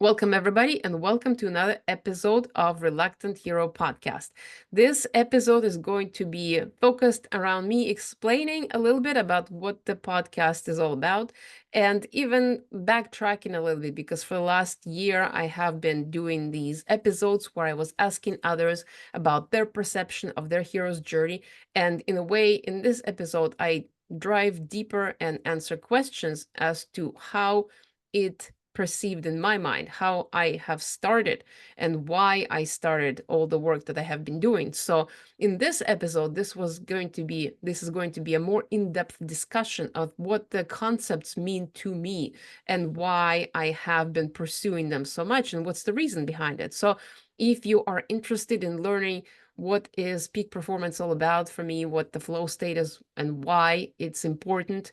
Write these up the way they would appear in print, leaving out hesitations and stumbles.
Welcome, everybody, and welcome to another episode of Reluctant Hero Podcast. This episode is going to be focused around me explaining a little bit about what the podcast is all about and even backtracking a little bit because for the last year, I have been doing these episodes where I was asking others about their perception of their hero's journey. And in a way, in this episode, I dive deeper and answer questions as to how it perceived in my mind, how I have started and why I started all the work that I have been doing. So in this episode, this is going to be a more in-depth discussion of what the concepts mean to me and why I have been pursuing them so much and what's the reason behind it. So if you are interested in learning what is peak performance all about for me, what the flow state is and why it's important,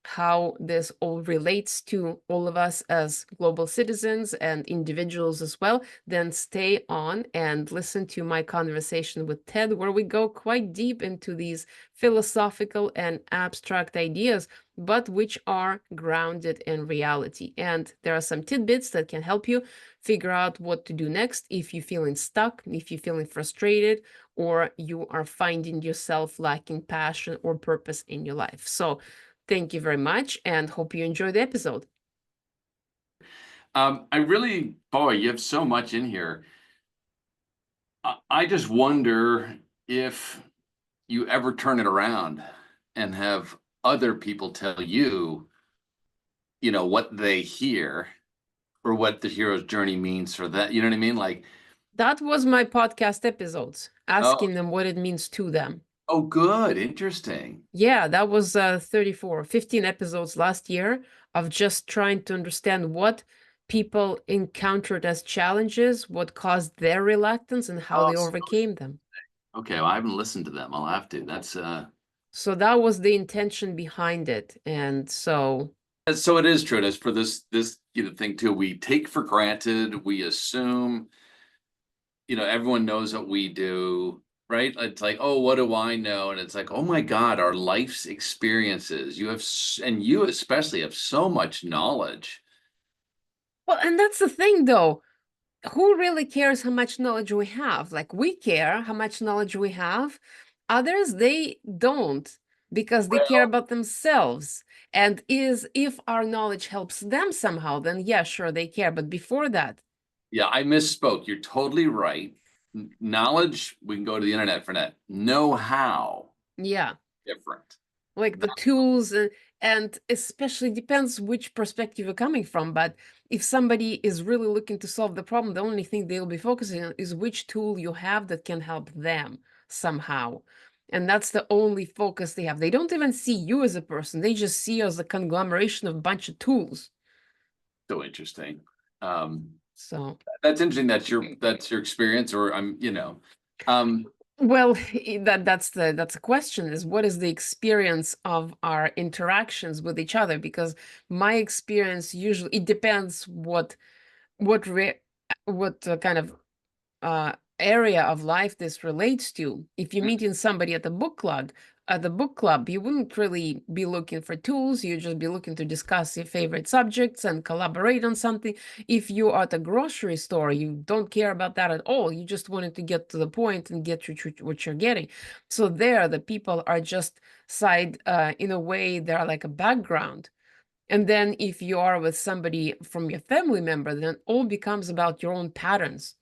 how this all relates to all of us as global citizens and individuals as well, then stay on and listen to my conversation with Ted, where we go quite deep into these philosophical and abstract ideas, but which are grounded in reality. And there are some tidbits that can help you figure out what to do next if you're feeling stuck, if you're feeling frustrated, or you are finding yourself lacking passion or purpose in your life. So thank you very much and hope you enjoy the episode. Boy, you have so much in here. I just wonder if you ever turn it around and have other people tell you, what they hear or what the hero's journey means for that. You know what I mean? Like, That was my podcast episodes, oh, asking them what it means to them. oh, good, interesting. Yeah, that was 15 episodes last year of just trying to understand what people encountered as challenges, what caused their reluctance, and how Oh, they overcame them. okay. Well, I haven't listened to them. I'll have to. So that was the intention behind it. And so So it is true. As for this thing too, we take for granted, we assume, everyone knows what we do, right? It's like, oh, what do I know? And it's like, oh my God, our life's experiences. And you especially have so much knowledge. well, and that's the thing though. Who really cares how much knowledge we have? Like we care how much knowledge we have. Others, they don't because they care Well, about themselves. And if our knowledge helps them somehow, then yeah, sure, they care. But before that, yeah, I misspoke. You're totally right. Knowledge, we can go to the internet for that. Know-how, yeah, different. like the tools and especially depends which perspective you're coming from. But if somebody is really looking to solve the problem, the only thing they'll be focusing on is which tool you have that can help them somehow. And that's the only focus they have. They don't even see you as a person. They just see you as a conglomeration of a bunch of tools. So interesting. So That's interesting. That's your experience, or well, that's the question is what is the experience of our interactions with each other? Because my experience usually it depends what re what kind of area of life this relates to. If you're meeting somebody at the book club, you wouldn't really be looking for tools. You'd just be looking to discuss your favorite subjects and collaborate on something. If you are at a grocery store, you don't care about that at all. You just wanted to get to the point and get what you're getting. So there, the people are just side, in a way, they're like a background. And then if you are with somebody from your family member, then all becomes about your own patterns.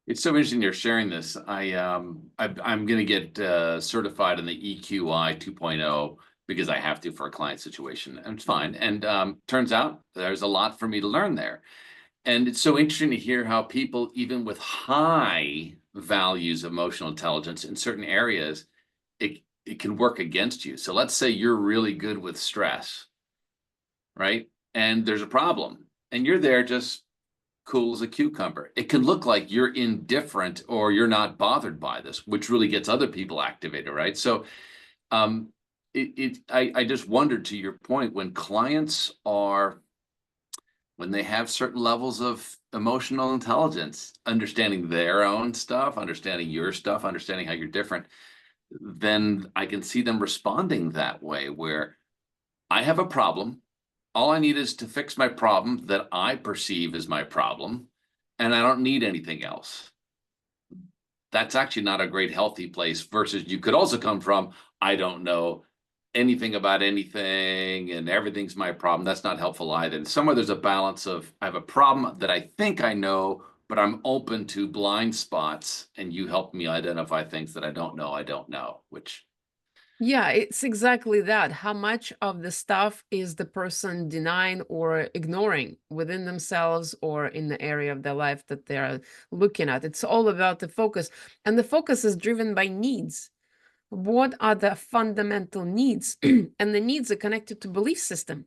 It's so interesting you're sharing this. I'm going to get certified in the EQI 2.0 because I have to for a client situation, and it's fine. And turns out there's a lot for me to learn there. And it's so interesting to hear how people, even with high values of emotional intelligence in certain areas, it can work against you. So let's say you're really good with stress, right? And there's a problem, and you're there just cool as a cucumber. It can look like you're indifferent or you're not bothered by this, which really gets other people activated, right? So um, I just wondered, to your point, when they have certain levels of emotional intelligence, understanding their own stuff, understanding your stuff, understanding how you're different, then I can see them responding that way, where I have a problem. all I need is to fix my problem that I perceive as my problem, and I don't need anything else. That's actually not a great healthy place versus you could also come from, I don't know anything about anything and everything's my problem. That's not helpful either. And somewhere there's a balance of I have a problem that I think I know, but I'm open to blind spots, and you help me identify things that I don't know, which Yeah, it's exactly that. How much of the stuff is the person denying or ignoring within themselves or in the area of their life that they're looking at? It's all about the focus. And the focus is driven by needs. What are the fundamental needs? And the needs are connected to belief system.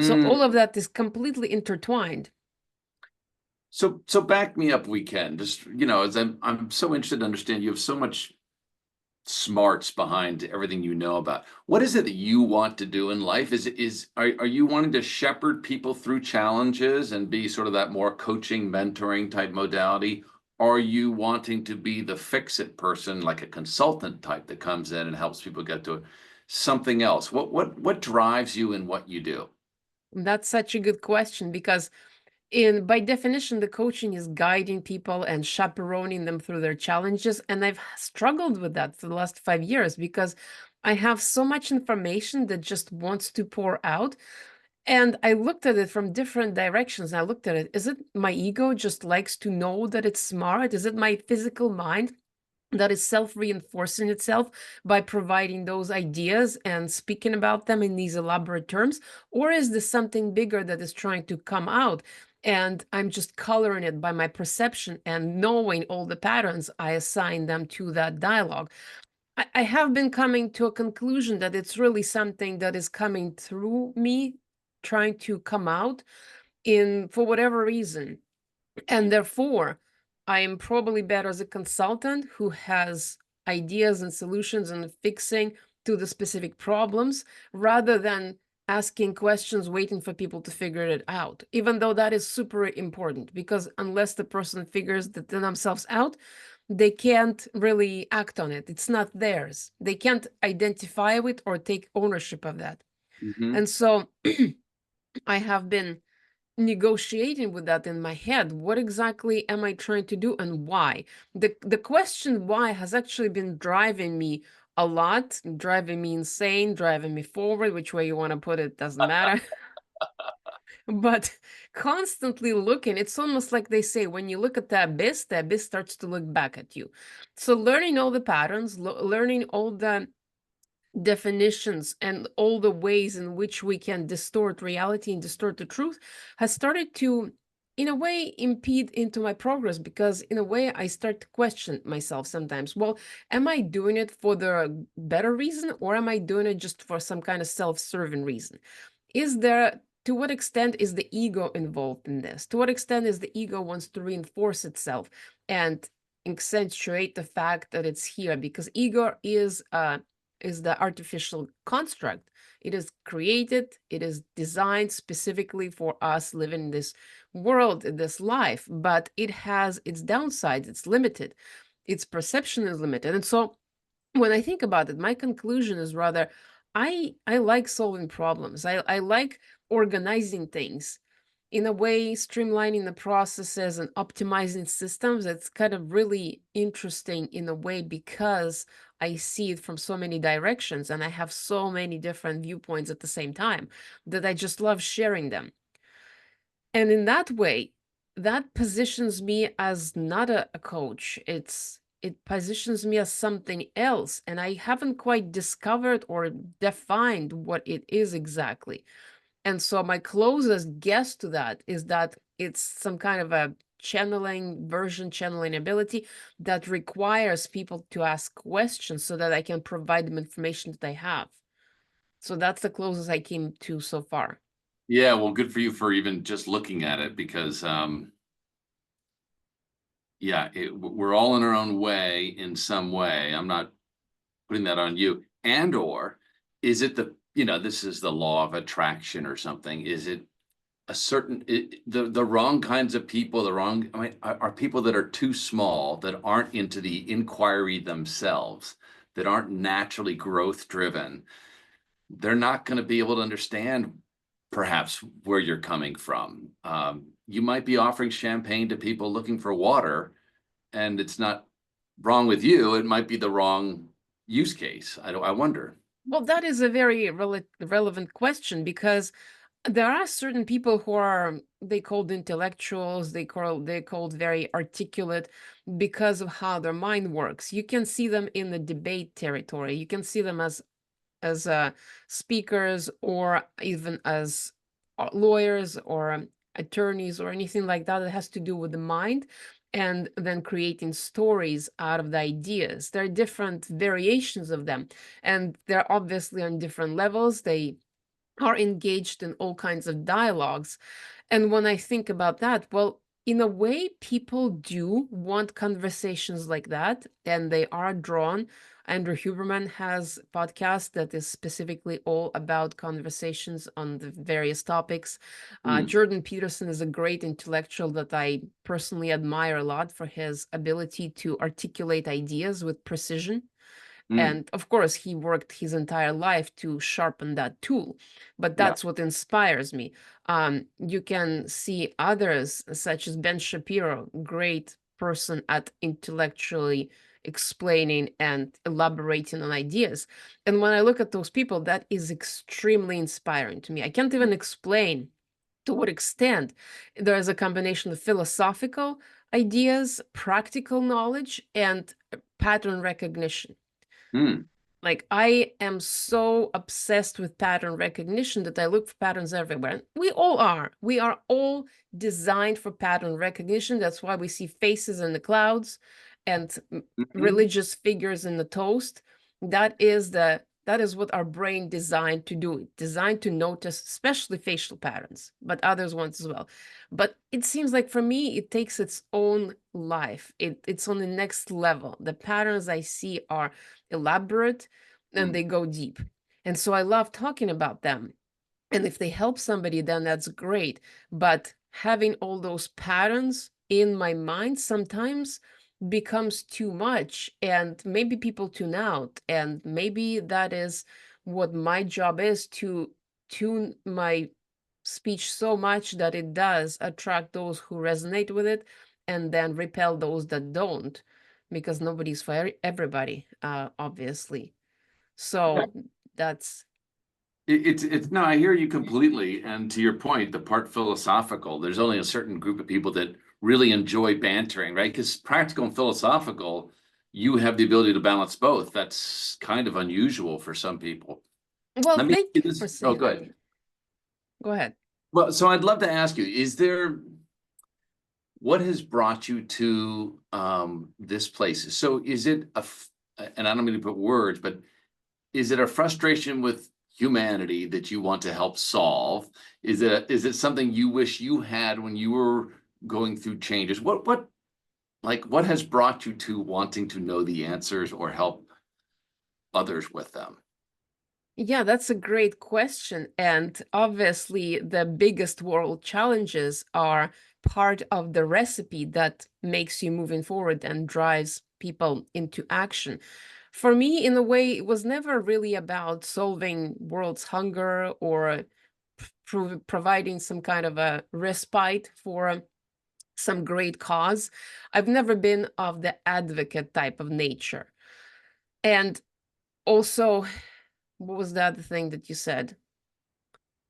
So mm, all of that is completely intertwined. so back me up we can just, as I'm so interested to understand you have so much smarts behind everything you know about. What is it that you want to do in life? Are you wanting to shepherd people through challenges and be sort of that more coaching, mentoring type modality? Are you wanting to be the fix-it person, like a consultant type that comes in and helps people get to something else? What drives you in what you do? That's such a good question because in by definition the coaching is guiding people and chaperoning them through their challenges, and I've struggled with that for the last 5 years because I have so much information that just wants to pour out, and I looked at it from different directions. I looked at it, is it my ego just likes to know that it's smart? Is it my physical mind that is self-reinforcing itself by providing those ideas and speaking about them in these elaborate terms? Or is this something bigger that is trying to come out? And I'm just coloring it by my perception and knowing all the patterns I assign them to that dialogue. I have been coming to a conclusion that it's really something that is coming through me, trying to come out in for whatever reason. And therefore, I am probably better as a consultant who has ideas and solutions and fixing to the specific problems rather than asking questions, waiting for people to figure it out, even though that is super important because unless the person figures that themselves out, they can't really act on it. It's not theirs. They can't identify with or take ownership of that. Mhm. And so I have been negotiating with that in my head. What exactly am I trying to do and why? The question why has actually been driving me a lot, driving me insane, driving me forward, which way you want to put it doesn't matter. But constantly looking, it's almost like they say when you look at the abyss starts to look back at you. So learning all the patterns, learning all the definitions and all the ways in which we can distort reality and distort the truth has started to in a way impede into my progress because in a way I start to question myself sometimes. Well, am I doing it for the better reason or am I doing it just for some kind of self-serving reason? Is there to what extent is the ego involved in this? To what extent is the ego wants to reinforce itself and accentuate the fact that it's here? Because ego is the artificial construct. It is created, it is designed specifically for us living in this world, in this life, but it has its downsides, it's limited, its perception is limited. And so when I think about it, my conclusion is rather I like solving problems. I like organizing things in a way, streamlining the processes and optimizing systems. It's kind of really interesting in a way because I see it from so many directions and I have so many different viewpoints at the same time that I just love sharing them. And in that way, that positions me as not a coach. It positions me as something else. And I haven't quite discovered or defined what it is exactly. And so my closest guess to that is that it's some kind of a channeling ability that requires people to ask questions so that I can provide them information that I have. So that's the closest I came to so far. Yeah, well, good for you for even just looking at it because yeah, we're all in our own way in some way. I'm not putting that on you. And or is it this is the law of attraction or something? Is it a certain the wrong kinds of people, I mean, are people that are too small, that aren't into the inquiry themselves, that aren't naturally growth driven, they're not going to be able to understand perhaps where you're coming from. You might be offering champagne to people looking for water, and it's not wrong with you. It might be the wrong use case. I wonder. Well, that is a very relevant question because there are certain people who are they called intellectuals, they called very articulate because of how their mind works. You can see them in the debate territory. You can see them as speakers or even as lawyers or attorneys or anything like that that has to do with the mind and then creating stories out of the ideas. There are different variations of them, and they're obviously on different levels. They are engaged in all kinds of dialogues. And when I think about that, well, in a way, people do want conversations like that, and they are drawn. Andrew Huberman has a podcast that is specifically all about conversations on the various topics. Mm, Jordan Peterson is a great intellectual that I personally admire a lot for his ability to articulate ideas with precision. mm, And of course, he worked his entire life to sharpen that tool. But yeah. that's what inspires me. You can see others, such as Ben Shapiro, great person at intellectually explaining and elaborating on ideas. And when I look at those people, that is extremely inspiring to me. I can't even explain to what extent there is a combination of philosophical ideas, practical knowledge, and pattern recognition. Mm, Like I am so obsessed with pattern recognition that I look for patterns everywhere. And we all are. We are all designed for pattern recognition. That's why we see faces in the clouds and mhm. religious figures in the toast. That is what our brain designed to do. Designed to notice, especially facial patterns, but others ones as well. But it seems like for me, it takes its own life. It's on the next level. The patterns I see are elaborate and Mm. they go deep. And so I love talking about them. And if they help somebody, then that's great. But having all those patterns in my mind sometimes becomes too much. And maybe people tune out. And maybe that is what my job is to tune my speech so much that it does attract those who resonate with it and then repel those that don't, because nobody's for everybody, obviously. So that's It's no, I hear you completely. And to your point, the part philosophical, there's only a certain group of people that really enjoy bantering, right? Because practical and philosophical, you have the ability to balance both. That's kind of unusual for some people. well, Let me thank do you for this. Oh, saying that. good. Go ahead. Well, so I'd love to ask you, what has brought you to this place? So is it and I don't mean to put words, but is it a frustration with humanity that you want to help solve? Is it something you wish you had when you were going through changes? What has brought you to wanting to know the answers or help others with them? Yeah, that's a great question. And obviously, the biggest world challenges are part of the recipe that makes you moving forward and drives people into action. For me, in a way, it was never really about solving world's hunger or providing some kind of a respite for some great cause. I've never been of the advocate type of nature. And also, what was the other thing that you said?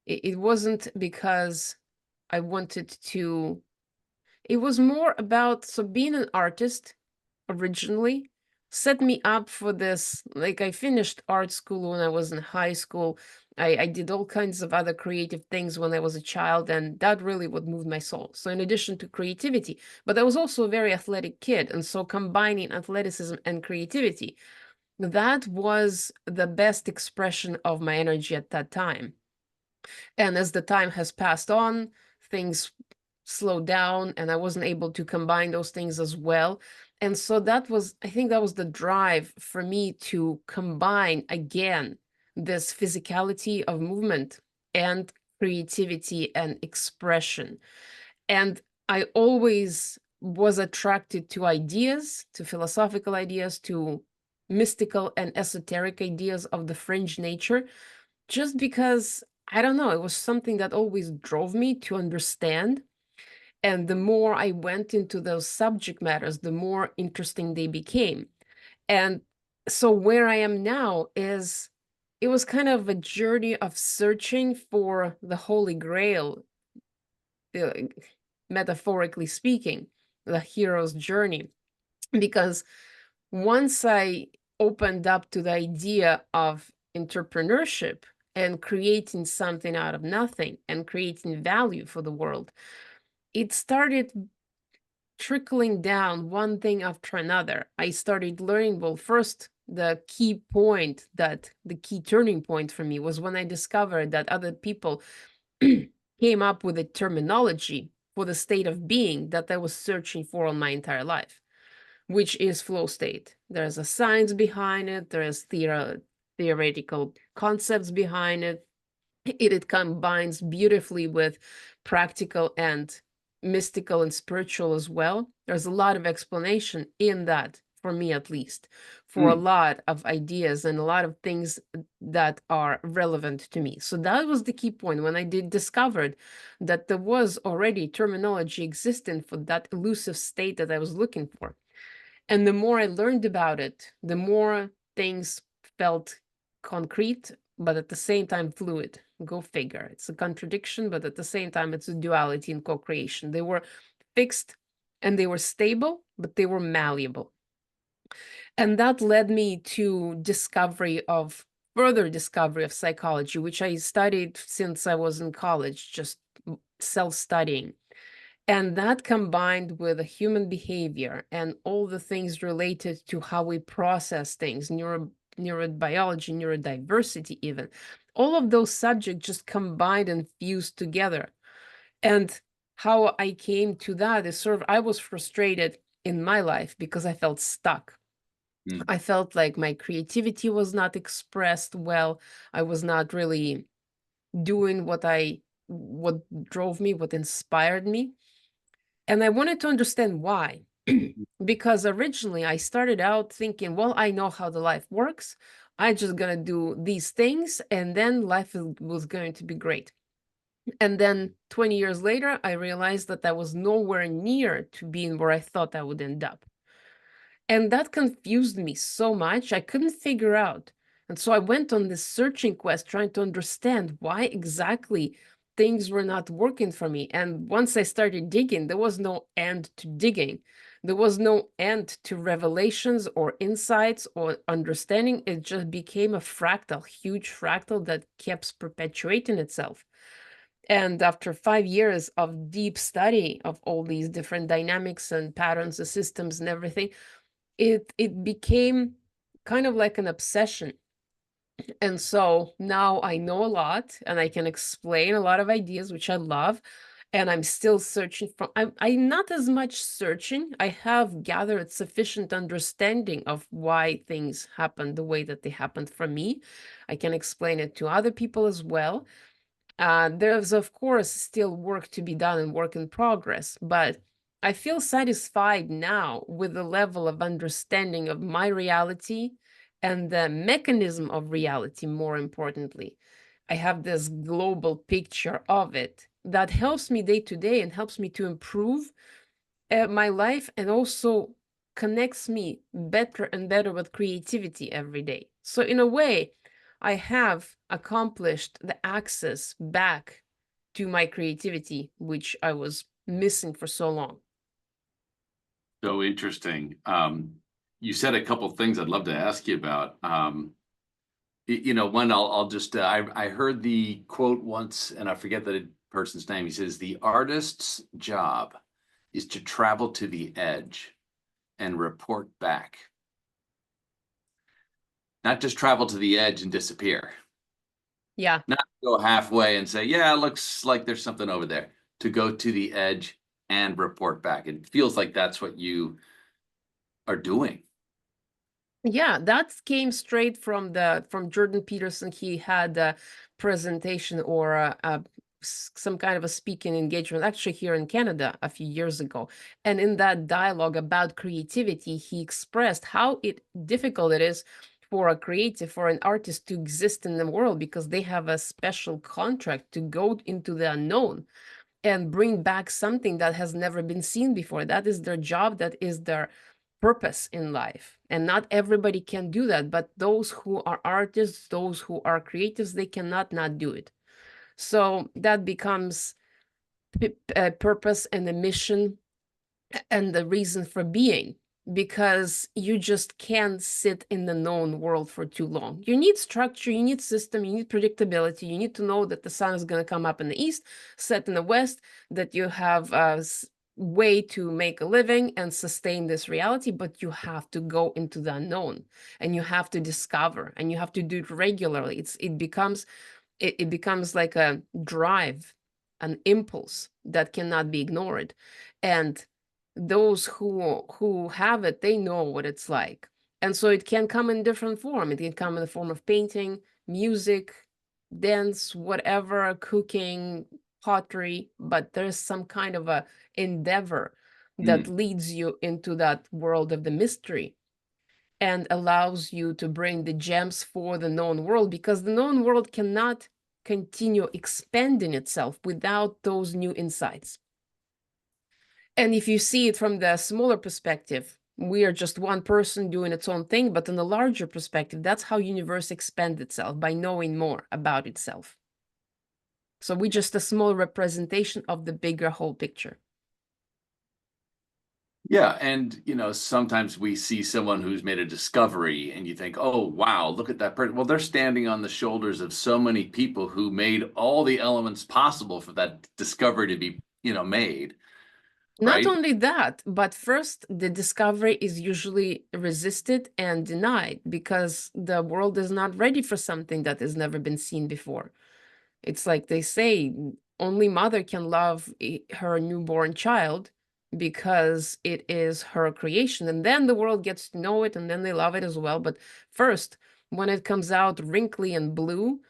It wasn't because I wanted to, it was more about, so being an artist originally set me up for this. Like I finished art school when I was in high school. I did all kinds of other creative things when I was a child, and that really what moved my soul. So in addition to creativity, but I was also a very athletic kid. And so combining athleticism and creativity, that was the best expression of my energy at that time. And as the time has passed on, things slowed down and I wasn't able to combine those things as well. And so that was, I think that was the drive for me to combine again this physicality of movement and creativity and expression. And I always was attracted to ideas, to philosophical ideas, to mystical and esoteric ideas of the fringe nature, just because I don't know, it was something that always drove me to understand. And the more I went into those subject matters, the more interesting they became. And so where I am now is, it was kind of a journey of searching for the Holy Grail, uh, metaphorically speaking, the hero's journey. Because once I opened up to the idea of entrepreneurship and creating something out of nothing and creating value for the world, it started trickling down one thing after another. I started learning, well, first, the key turning point for me was when I discovered that other people came up with a terminology for the state of being that I was searching for all my entire life, which is flow state. There's a science behind it, there's theoretical concepts behind it. It combines beautifully with practical and mystical and spiritual as well. There's a lot of explanation in that, for me at least, for a Hmm. lot of ideas and a lot of things that are relevant to me. So that was the key point when I did discovered that there was already terminology existing for that elusive state that I was looking for. And the more I learned about it, the more things felt concrete, but at the same time fluid. Go figure. It's a contradiction, but at the same time, it's a duality in co creation. They were fixed and they were stable, but they were malleable. And that led me to further discovery of psychology, which I studied since I was in college, just self studying. And that combined with human behavior and all the things related to how we process things, neurobiology, neurodiversity, even, all of those subjects just combined and fused together. And how I came to that is sort of, I was frustrated in my life because I felt stuck. Hmm. I felt like my creativity was not expressed well. I was not really doing what drove me, what inspired me. And I wanted to understand why. Because originally I started out thinking, well, I know how the life works. I just gonna do these things and then was going to be great. And then 20 years later, I realized that I was nowhere near to being where I thought I would end up. And that confused me so much, I couldn't figure out. And so I went on this searching quest trying to understand why exactly things were not working for me. And once I started digging, there was no end to digging. There was no end to revelations or insights or understanding. It just became a fractal, huge fractal that kept perpetuating itself. And after 5 years of deep study of all these different dynamics and patterns of systems and everything, it became kind of like an obsession. And so now I know a lot and I can explain a lot of ideas, which I love. And I'm still searching for, I'm not as much searching. I have gathered sufficient understanding of why things happen the way that they happened for me. I can explain it to other people as well. There's, of course, still work to be done and work in progress, but I feel satisfied now with the level of understanding of my reality and the mechanism of reality, more importantly. I have this global picture of it that helps me day to day and helps me to improve my life and also connects me better and better with creativity every day. So, in a way, I have accomplished the access back to my creativity, which I was missing for so long. So interesting. You said a couple things I'd love to ask you about. One, I'll just, I heard the quote once, and I forget the person's name. He says, the artist's job is to travel to the edge and report back, not just travel to the edge and disappear, Yeah. not go halfway and say, yeah, it looks like there's something over there, to go to the edge and report back. It feels like that's what you are doing. Yeah, that came straight from Jordan Peterson. He had a presentation or some kind of a speaking engagement actually here in Canada a few years ago. And in that dialogue about creativity, he expressed how difficult it is for a creative, for an artist to exist in the world, because they have a special contract to go into the unknown and bring back something that has never been seen before. That is their job, that is their purpose in life. And not everybody can do that, but those who are artists, those who are creatives, they cannot not do it. So that becomes a purpose and a mission and the reason for being, because you just can't sit in the known world for too long. You need structure, you need system, you need predictability, you need to know that the sun is going to come up in the east, set in the west, that you have a way to make a living and sustain this reality. But you have to go into the unknown, and you have to discover, and you have to do it regularly. It becomes like a drive, an impulse that cannot be ignored. And those who have it, they know what it's like. And so it can come in different form. It can come in the form of painting, music, dance, whatever, cooking, pottery, but there's some kind of a endeavor that Mm, leads you into that world of the mystery and allows you to bring the gems for the known world, because the known world cannot continue expanding itself without those new insights. And if you see it from the smaller perspective, we are just one person doing its own thing, but in the larger perspective, that's how universe expands itself, by knowing more about itself. So we're just a small representation of the bigger whole picture. yeah, and sometimes we see someone who's made a discovery, and you think, "Oh, wow, look at that person." Well, they're standing on the shoulders of so many people who made all the elements possible for that discovery to be, made, Not right? only that, but first, the discovery is usually resisted and denied because the world is not ready for something that has never been seen before. It's like they say, only mother can love her newborn child because it is her creation. And then the world gets to know it and then they love it as well. But first, when it comes out wrinkly and blue,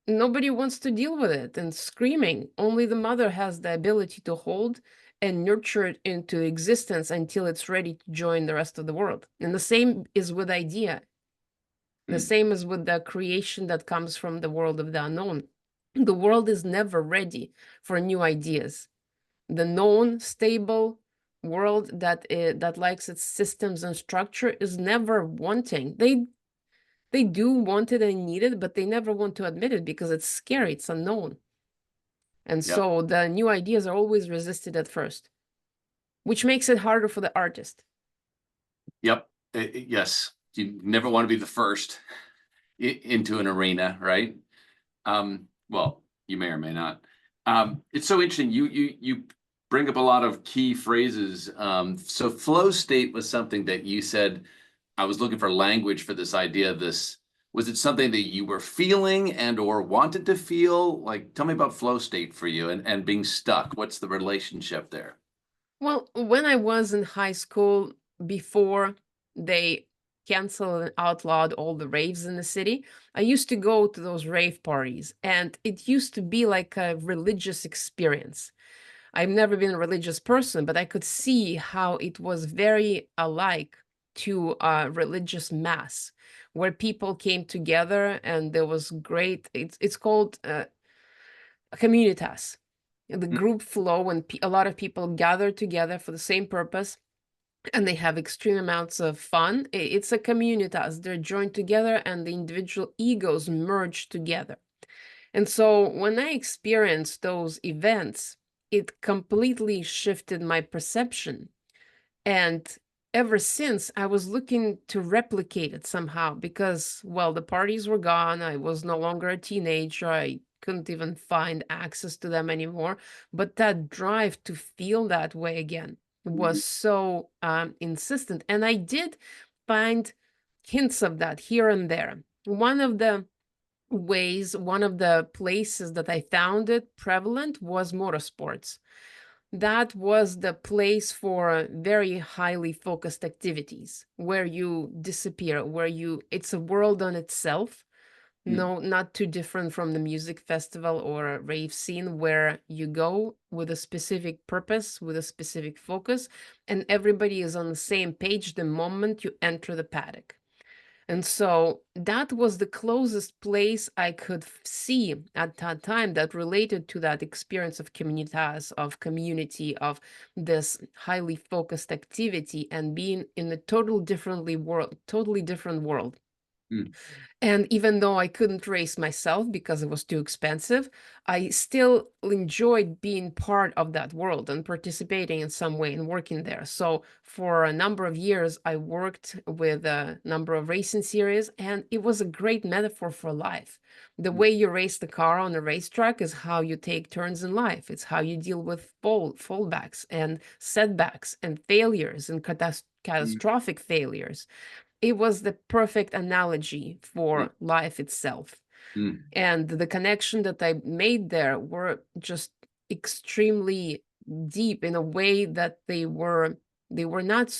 nobody wants to deal with it and screaming. Only the mother has the ability to hold and nurture it into existence until it's ready to join the rest of the world. And the same is with idea. The Mm, same as with the creation that comes from the world of the unknown. The world is never ready for new ideas. The known, stable world that likes its systems and structure is never wanting. They do want it and need it, but they never want to admit it because it's scary, it's unknown. And yep, so the new ideas are always resisted at first, which makes it harder for the artist. yep, yes. You never want to be the first into an arena, right? Well, you may or may not. It's so interesting. You bring up a lot of key phrases. So flow state was something that you said. I was looking for language for this idea of this. Was it something that you were feeling and or wanted to feel? Like, tell me about flow state for you and being stuck. What's the relationship there? Well, when I was in high school, before they canceled and outlawed all the raves in the city, I used to go to those rave parties, and it used to be like a religious experience. I've never been a religious person, but I could see how it was very alike to a religious mass where people came together and there was great, it's called communitas, the Mm, group flow, and a lot of people gather together for the same purpose and they have extreme amounts of fun. It's a communitas, they're joined together and the individual egos merge together. And so when I experienced those events, it completely shifted my perception. And ever since, I was looking to replicate it somehow because, well, the parties were gone. I was no longer a teenager. I couldn't even find access to them anymore. But that drive to feel that way again was so insistent. And I did find hints of that here and there. One of the ways, one of the places that I found it prevalent was motorsports. That was the place for very highly focused activities where you disappear, where it's a world on itself. mm, No, not too different from the music festival or a rave scene where you go with a specific purpose, with a specific focus, and everybody is on the same page the moment you enter the paddock. And so that was the closest place I could see at that time that related to that experience of communitas, of community, of this highly focused activity and being in a totally different world. Mm, And even though I couldn't race myself because it was too expensive, I still enjoyed being part of that world and participating in some way and working there. So for a number of years, I worked with a number of racing series, and it was a great metaphor for life. The mm, way you race the car on a racetrack is how you take turns in life. It's how you deal with fallbacks and setbacks and failures and mm, catastrophic failures. It was the perfect analogy mm, for life itself. mm. And the connection that I made there were just extremely deep in a way that they were not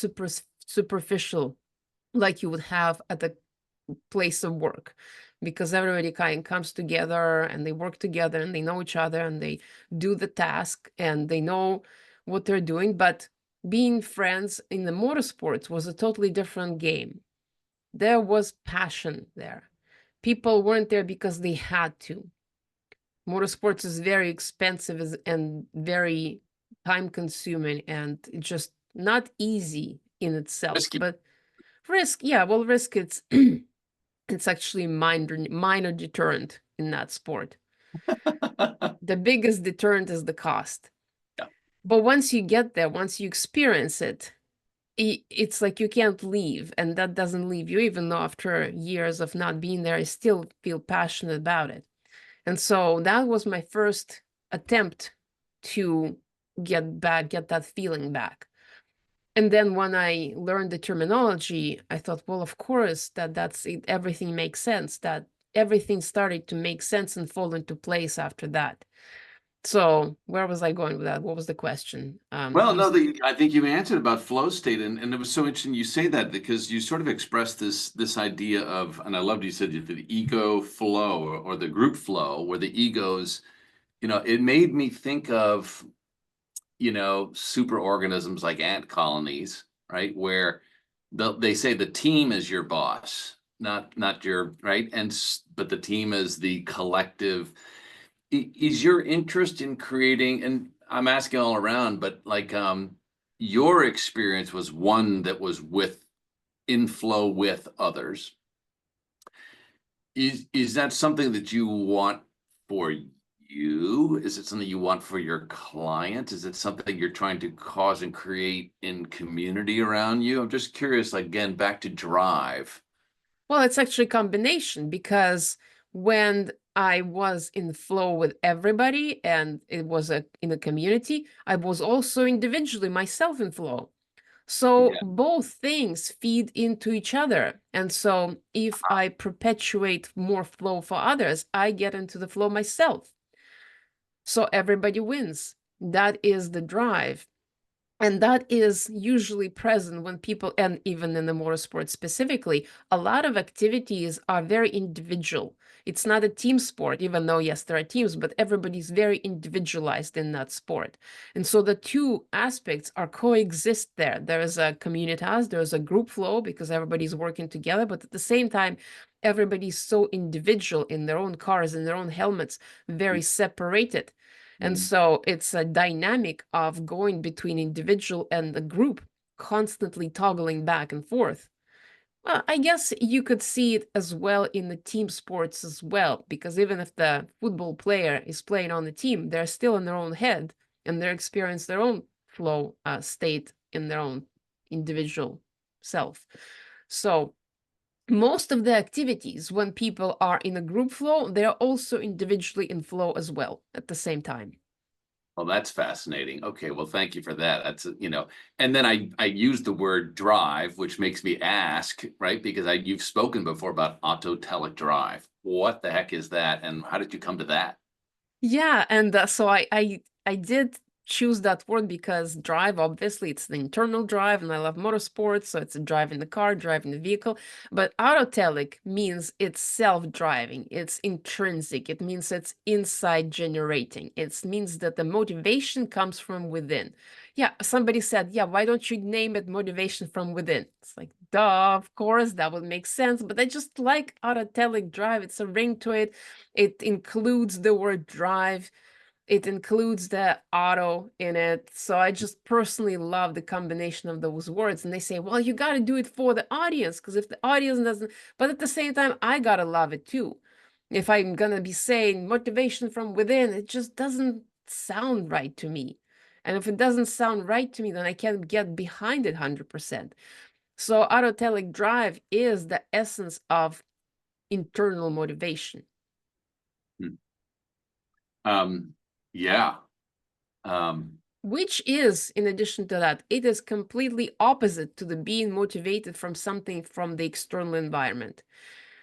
superficial like you would have at a place of work, because everybody kind of comes together and they work together and they know each other and they do the task and they know what they're doing. But being friends in the motorsports was a totally different game. There was passion there. People weren't there because they had to. Motorsports is very expensive and very time consuming and just not easy in itself. Risky. But risk, yeah, well, risk it's it's actually minor deterrent in that sport. The biggest deterrent is the cost. Yeah. But once you get there, once you experience it, it's like you can't leave, and that doesn't leave you. Even though after years of not being there, I still feel passionate about it. And so that was my first attempt to get that feeling back. And then when I learned the terminology, I thought, well, of course, that's it, everything makes sense, that everything started to make sense and fall into place after that. So where was I going with that? What was the question? Well, You no, I think you answered about flow state, and it was so interesting you say that because you sort of expressed this idea of, and I loved you said the ego flow or the group flow, where the egos, it made me think of, super organisms like ant colonies, right? Where they say the team is your boss, not your right, but the team is the collective. Is your interest in creating, and I'm asking all around, but like your experience was one that was with in flow with others. Is that something that you want for you? Is it something you want for your client? Is it something you're trying to cause and create in community around you? I'm just curious, like, again, back to drive. Well, it's actually a combination, because when I was in flow with everybody and it was in a community, I was also individually myself in flow. So Yeah. both things feed into each other. And so if I perpetuate more flow for others, I get into the flow myself. So everybody wins. That is the drive. And that is usually present when people, and even in the motorsport specifically, a lot of activities are very individual. It's not a team sport, even though, yes, there are teams, but everybody's very individualized in that sport. And so the two aspects are coexist there. There is a communitas, there's a group flow because everybody's working together, but at the same time, everybody's so individual in their own cars, in their own helmets, very separated. And Mm. so it's a dynamic of going between individual and the group, constantly toggling back and forth. Well, I guess you could see it as well in the team sports as well, because even if the football player is playing on the team, they're still in their own head and they experience their own flow state in their own individual self. So most of the activities, when people are in a group flow, they are also individually in flow as well at the same time. Well, that's fascinating. Okay, well, thank you for that. And then I used the word drive, which makes me ask, right? Because you've spoken before about autotelic drive. What the heck is that, and how did you come to that? Yeah, and so I did choose that word because drive, obviously, it's the internal drive, and I love motorsports, so it's a drive in the car, drive in the vehicle. But autotelic means it's self-driving, it's intrinsic, it means it's inside generating. It means that the motivation comes from within. Yeah, somebody said, yeah, why don't you name it motivation from within? It's like, duh, of course, that would make sense. But I just like autotelic drive. It's a ring to it. It includes the word drive. It includes the auto in it. So I just personally love the combination of those words. And they say, well, you got to do it for the audience, because if the audience doesn't, but at the same time, I got to love it too. If I'm going to be saying motivation from within, it just doesn't sound right to me. And if it doesn't sound right to me, then I can't get behind it 100%. So autotelic drive is the essence of internal motivation. Hmm. Yeah. Which is, in addition to that, it is completely opposite to the being motivated from something from the external environment,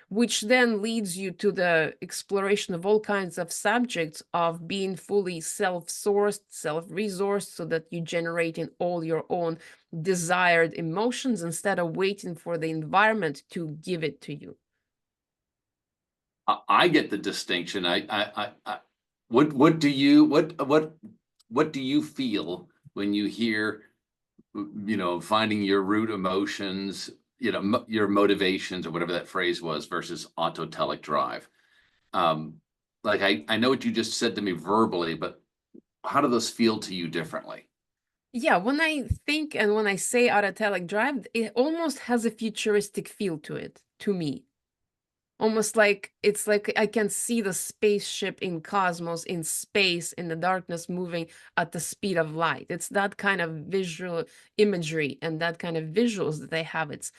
which then leads you to the exploration of all kinds of subjects of being fully self-sourced, self-resourced, so that you generate in all your own desired emotions instead of waiting for the environment to give it to you. I get the distinction. What do you what do you feel when you hear, finding your root emotions, your motivations or whatever that phrase was versus autotelic drive? Um, like I know what you just said to me verbally, but how do those feel to you differently? Yeah, when I think and when I say autotelic drive, it almost has a futuristic feel to it, to me. Almost like it's like I can see the spaceship in cosmos, in space, in the darkness, moving at the speed of light. It's that kind of visual imagery and that kind of visuals that they have. It's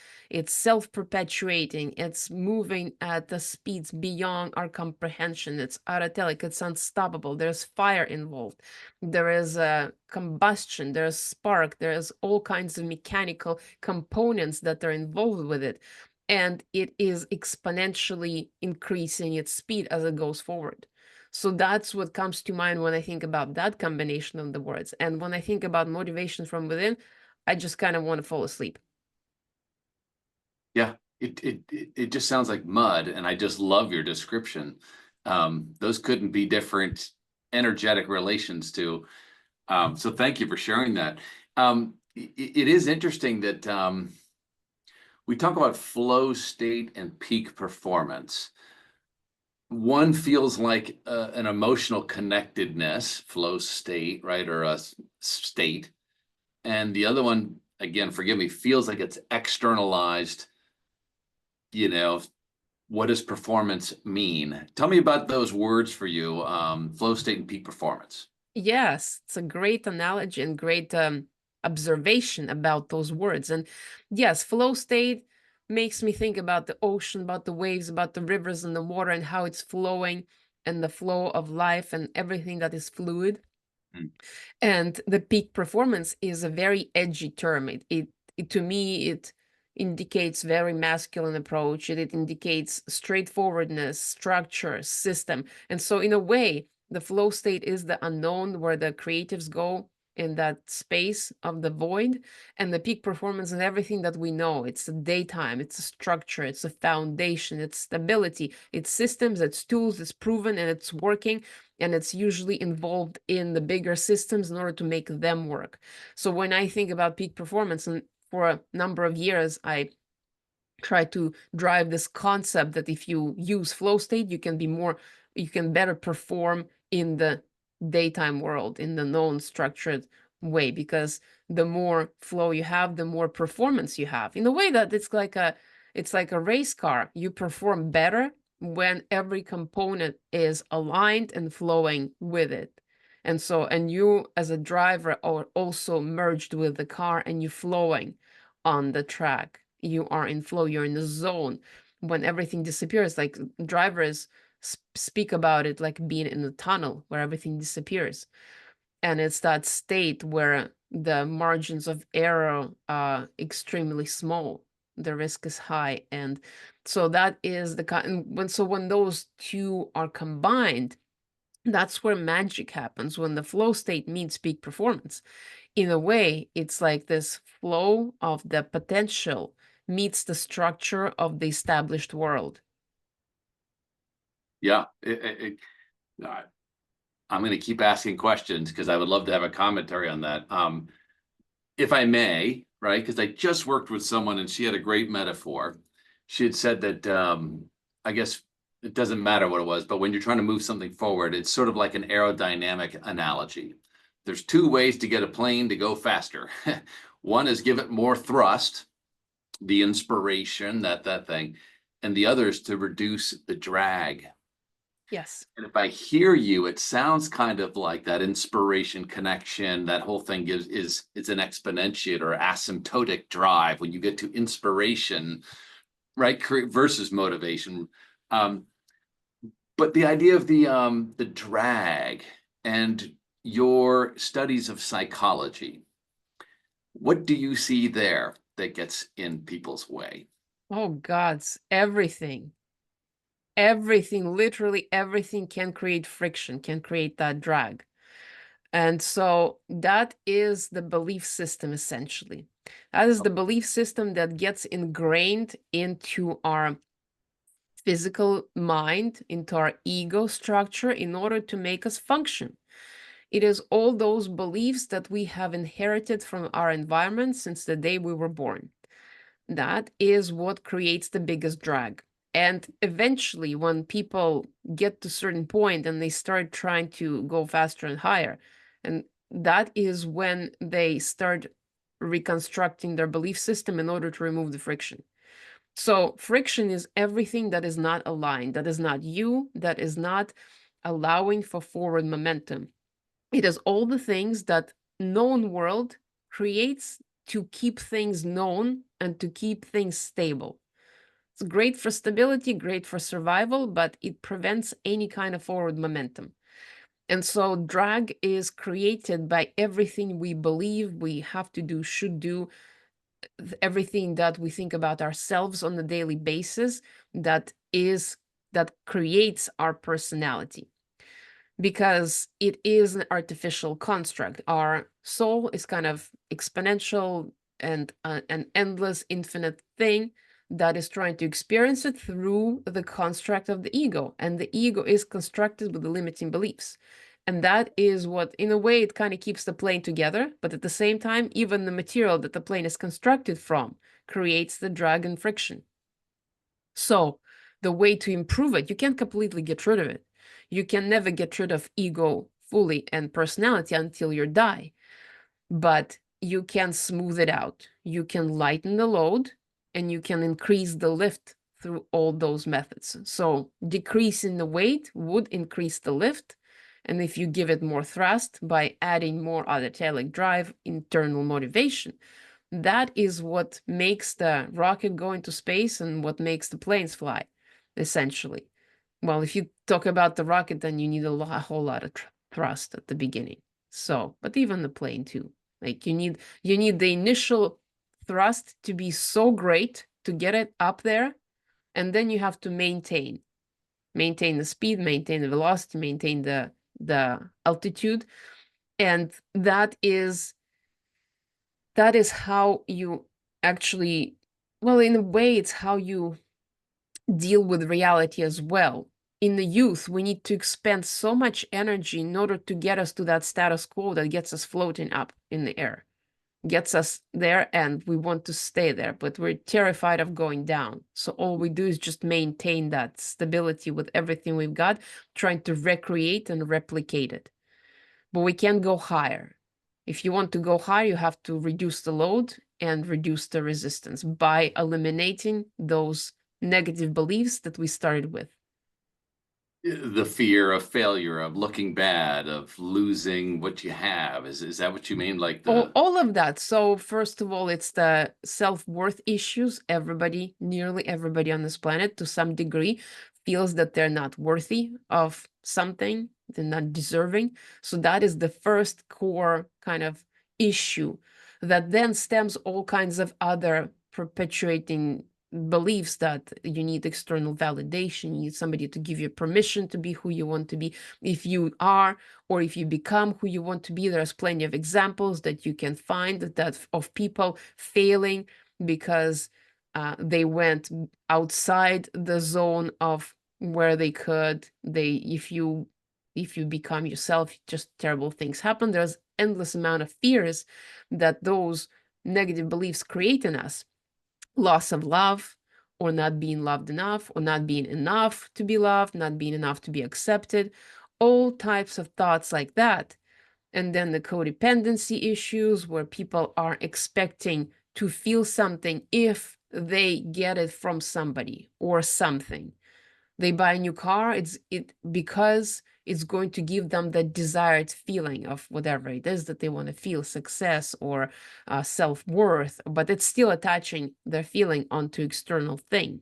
self-perpetuating. It's moving at the speeds beyond our comprehension. It's autotelic. It's unstoppable. There's fire involved. There is a combustion. There's spark. There's all kinds of mechanical components that are involved with it, and it is exponentially increasing its speed as it goes forward. So that's what comes to mind when I think about that combination of the words. And when I think about motivation from within, I just kind of want to fall asleep. Yeah, it just sounds like mud, and I just love your description. Those couldn't be different energetic relations to. So thank you for sharing that. It is interesting that we talk about flow state and peak performance. One feels like an emotional connectedness, flow state, right, or a state, and the other one, again, forgive me, feels like it's externalized. You know, what does performance mean? Tell me about those words for you, flow state and peak performance. Yes, it's a great analogy and great observation about those words. And yes, flow state makes me think about the ocean, about the waves, about the rivers and the water and how it's flowing, and the flow of life and everything that is fluid. Mm. And the peak performance is a very edgy term. It to me, it indicates very masculine approach. It indicates straightforwardness, structure, system. And so in a way, the flow state is the unknown, where the creatives go in that space of the void, and the peak performance is everything that we know. It's a daytime, it's a structure, it's a foundation, it's stability, it's systems, it's tools, it's proven and it's working, and it's usually involved in the bigger systems in order to make them work. So when I think about peak performance, and for a number of years I try to drive this concept that if you use flow state, you can better perform in the daytime world, in the known structured way, because the more flow you have, the more performance you have. In a way that it's like a race car. You perform better when every component is aligned and flowing with it. And so, and you as a driver are also merged with the car, and you flowing on the track. You are in flow, you're in the zone. When everything disappears, like drivers speak about it like being in a tunnel where everything disappears. And it's that state where the margins of error are extremely small. The risk is high. And so that is the kind when those two are combined, that's where magic happens, when the flow state meets peak performance. In a way, it's like this flow of the potential meets the structure of the established world. Yeah, uh, I'm going to keep asking questions because I would love to have a commentary on that. if I may, right? Because I just worked with someone and she had a great metaphor. She had said that I guess it doesn't matter what it was, but when you're trying to move something forward, it's sort of like an aerodynamic analogy. There's two ways to get a plane to go faster. One is give it more thrust, the inspiration, that thing, and the other is to reduce the drag. Yes. And if I hear you, it sounds kind of like that inspiration connection, that whole thing is it's an exponentiate or asymptotic drive when you get to inspiration, right? Versus motivation. Um, but the idea of the drag and your studies of psychology, what do you see there that gets in people's way? Oh, gods, everything. Everything, literally everything can create friction, can create that drag. And so that is the belief system, essentially. That is the belief system that gets ingrained into our physical mind, into our ego structure in order to make us function. It is all those beliefs that we have inherited from our environment since the day we were born. That is what creates the biggest drag. And eventually, when people get to a certain point and they start trying to go faster and higher, and that is when they start reconstructing their belief system in order to remove the friction. So, friction is everything that is not aligned, that is not you, that is not allowing for forward momentum. It is all the things that known world creates to keep things known and to keep things stable. It's great for stability, great for survival, but it prevents any kind of forward momentum. And so drag is created by everything we believe we have to do, should do, everything that we think about ourselves on a daily basis that creates our personality, because it is an artificial construct. Our soul is kind of exponential and an endless, infinite thing that is trying to experience it through the construct of the ego. And the ego is constructed with the limiting beliefs. And that is what, in a way, it kind of keeps the plane together. But at the same time, even the material that the plane is constructed from creates the drag and friction. So the way to improve it, you can't completely get rid of it. You can never get rid of ego fully and personality until you die, but you can smooth it out. You can lighten the load and you can increase the lift through all those methods. So decreasing the weight would increase the lift. And if you give it more thrust by adding more autotelic drive, internal motivation, that is what makes the rocket go into space and what makes the planes fly, essentially. Well, if you talk about the rocket, then you need a whole lot of thrust at the beginning. So, but even the plane too. Like you need the initial thrust to be so great to get it up there, and then you have to maintain the speed, maintain the velocity, maintain the altitude, and that is how you actually, well, in a way, it's how you deal with reality as well. In the youth, we need to expend so much energy in order to get us to that status quo that gets us floating up in the air, gets us there, and we want to stay there, but we're terrified of going down. So all we do is just maintain that stability with everything we've got, trying to recreate and replicate it. But we can't go higher. If you want to go higher, you have to reduce the load and reduce the resistance by eliminating those negative beliefs that we started with. The fear of failure, of looking bad, of losing what you have. Is that what you mean? Like All of that. So first of all, it's the self-worth issues. Nearly everybody on this planet, to some degree, feels that they're not worthy of something, they're not deserving. So that is the first core kind of issue that then stems all kinds of other perpetuating beliefs that you need external validation, you need somebody to give you permission to be who you want to be. If you are, or if you become who you want to be, there's plenty of examples that you can find that of people failing because they went outside the zone of where they could. If you if you become yourself, just terrible things happen. There's endless amount of fears that those negative beliefs create in us. Loss of love, or not being loved enough, or not being enough to be loved, not being enough to be accepted, all types of thoughts like that. And then the codependency issues where people are expecting to feel something if they get it from somebody or something. They buy a new car, it because it's going to give them the desired feeling of whatever it is that they want to feel, success or self-worth, but it's still attaching their feeling onto external thing.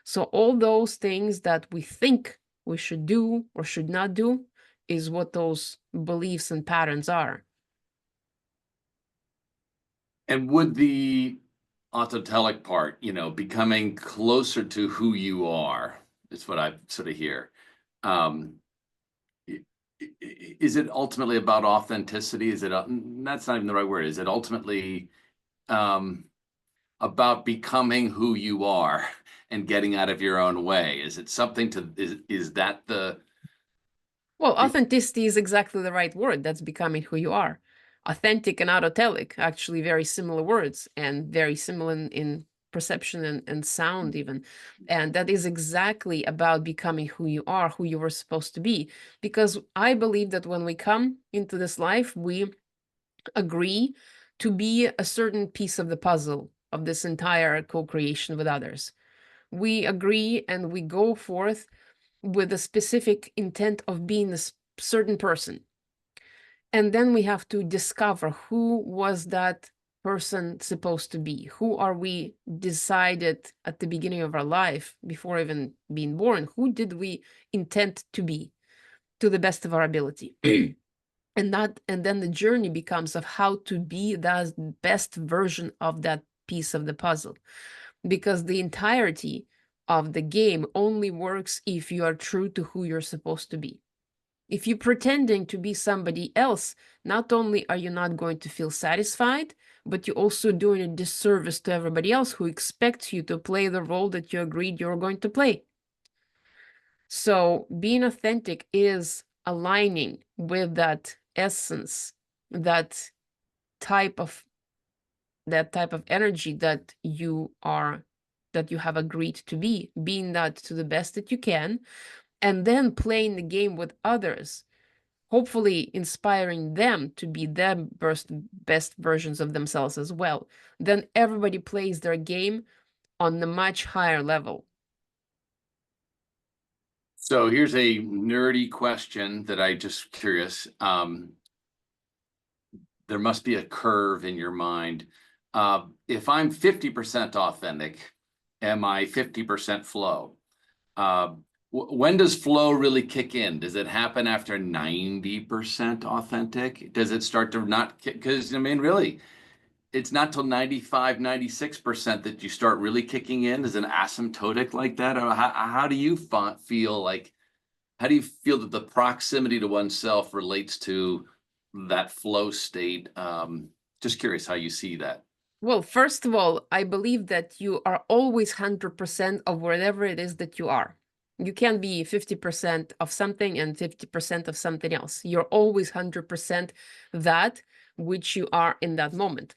So all those things that we think we should do or should not do is what those beliefs and patterns are. And would the autotelic part, becoming closer to who you are, is what I sort of hear. Is it ultimately about authenticity? Is it, that's not even the right word. Is it ultimately about becoming who you are and getting out of your own way? Is it something is that the... Well, authenticity is exactly the right word. That's becoming who you are. Authentic and autotelic, actually very similar words and very similar in perception and sound even. And that is exactly about becoming who you are, who you were supposed to be. Because I believe that when we come into this life, we agree to be a certain piece of the puzzle of this entire co-creation with others. We agree and we go forth with a specific intent of being a certain person. And then we have to discover who was that person supposed to be? Who are we decided at the beginning of our life, before even being born? Who did we intend to be to the best of our ability? And then the journey becomes of how to be that best version of that piece of the puzzle. Because the entirety of the game only works if you are true to who you're supposed to be. If you're pretending to be somebody else, not only are you not going to feel satisfied, but you're also doing a disservice to everybody else who expects you to play the role that you agreed you're going to play. So being authentic is aligning with that essence, that type of energy that you have agreed to be, being that to the best that you can, and then playing the game with others, hopefully inspiring them to be their best versions of themselves as well. Then everybody plays their game on a much higher level. So here's a nerdy question that I just curious. There must be a curve in your mind. If I'm 50% authentic, am I 50% flow? When does flow really kick in? Does it happen after 90% authentic? Does it start to not kick? Because, I mean, really, it's not till 95, 96% that you start really kicking in. Is an asymptotic like that? Or how do you feel like, how do you feel that the proximity to oneself relates to that flow state? Just curious how you see that. Well, first of all, I believe that you are always 100% of whatever it is that you are. You can't be 50% of something and 50% of something else. You're always 100% that which you are in that moment.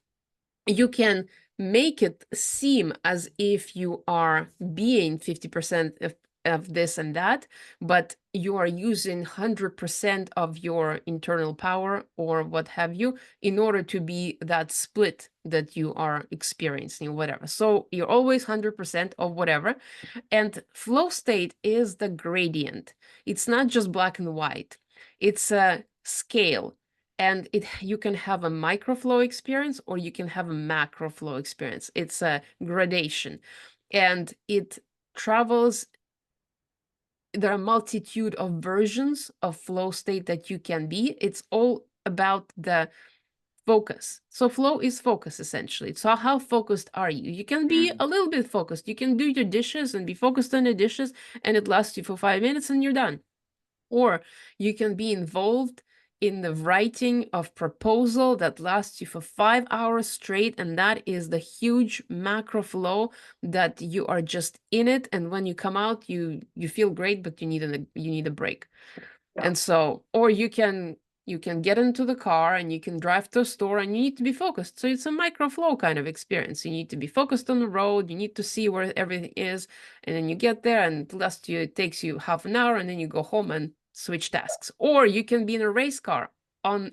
You can make it seem as if you are being 50% of this and that, but you are using 100% of your internal power or what have you in order to be that split that you are experiencing, whatever. So you're always 100% of whatever. And flow state is the gradient. It's not just black and white. It's a scale. And you can have a micro flow experience or you can have a macro flow experience. It's a gradation. And it travels, there are a multitude of versions of flow state that you can be. It's all about the focus. So flow is focus essentially. So how focused are you? You can be a little bit focused. You can do your dishes and be focused on the dishes and it lasts you for 5 minutes and you're done. Or you can be involved in the writing of proposal that lasts you for 5 hours straight, and that is the huge macro flow that you are just in it, and when you come out, you feel great, but you need a break. Yeah. And so, or you can get into the car and you can drive to a store and you need to be focused. So it's a micro flow kind of experience. You need to be focused on the road, you need to see where everything is, and then you get there and it takes you half an hour and then you go home and switch tasks. Or you can be in a race car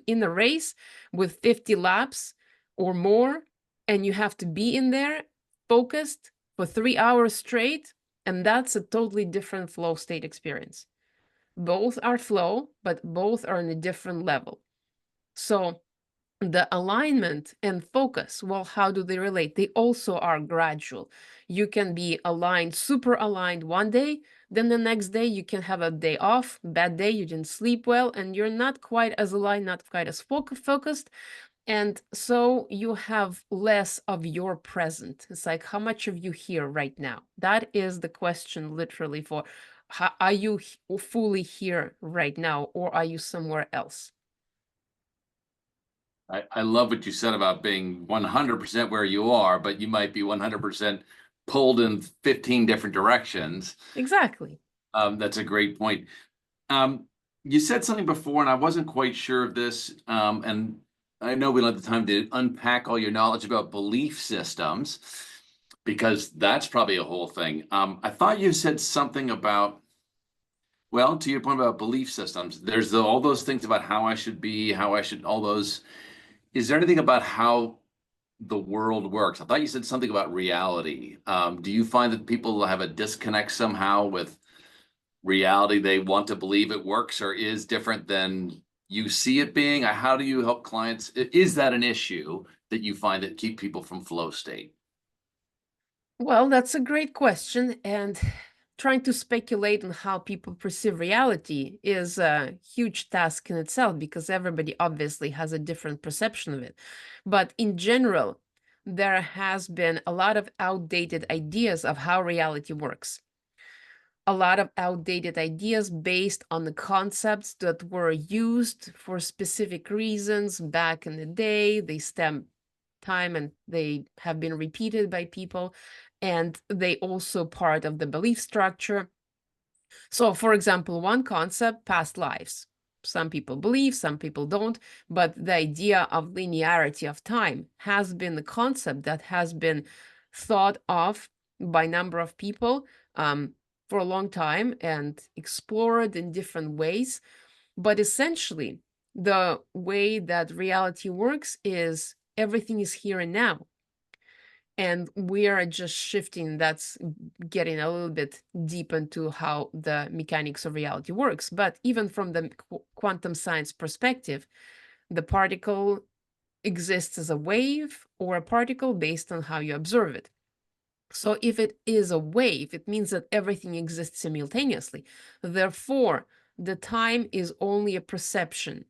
in a race with 50 laps or more, and you have to be in there focused for 3 hours straight, and that's a totally different flow state experience. Both are flow, but both are on a different level. So the alignment and focus, well, how do they relate? They also are gradual. You can be aligned, super aligned one day, then the next day you can have a day off, bad day, you didn't sleep well, and you're not quite as aligned, not quite as focused. And so you have less of your present. It's like, how much of you here right now? That is the question literally for how, are you fully here right now, or are you somewhere else? I love what you said about being 100% where you are, but you might be 100% pulled in 15 different directions. Exactly. That's a great point. Um, you said something before, and I wasn't quite sure of this. And I know we don't have the time to unpack all your knowledge about belief systems, because that's probably a whole thing. I thought you said something about, well, to your point about belief systems, there's all those things about how I should be, how I should, all those. Is there anything about how the world works? I thought you said something about reality. Do you find that people have a disconnect somehow with reality? They want to believe it works or is different than you see it being? How do you help clients? Is that an issue that you find that keep people from flow state? Well, that's a great question. And trying to speculate on how people perceive reality is a huge task in itself because everybody obviously has a different perception of it. But in general, there has been a lot of outdated ideas of how reality works. A lot of outdated ideas based on the concepts that were used for specific reasons back in the day. They stem time and they have been repeated by people, and they also part of the belief structure. So, for example, one concept, past lives. Some people believe, some people don't, but the idea of linearity of time has been the concept that has been thought of by a number of people for a long time and explored in different ways. But essentially, the way that reality works is everything is here and now. And we are just shifting, that's getting a little bit deep into how the mechanics of reality works. But even from the quantum science perspective, the particle exists as a wave or a particle based on how you observe it. So if it is a wave, it means that everything exists simultaneously. Therefore, the time is only a perception.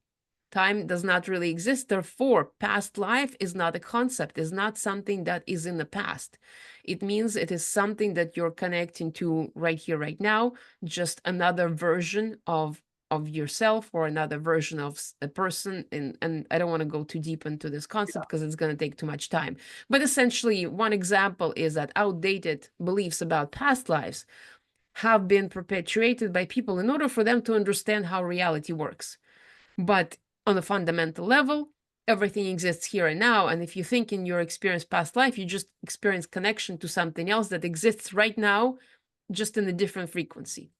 Time does not really exist. Therefore, past life is not a concept, is not something that is in the past. It means it is something that you're connecting to right here, right now, just another version of yourself or another version of a person. And I don't want to go too deep into this concept because it's going to take too much time. But essentially, one example is that outdated beliefs about past lives have been perpetuated by people in order for them to understand how reality works. But on a fundamental level, everything exists here and now. And if you think in your experience past life, you just experience connection to something else that exists right now, just in a different frequency.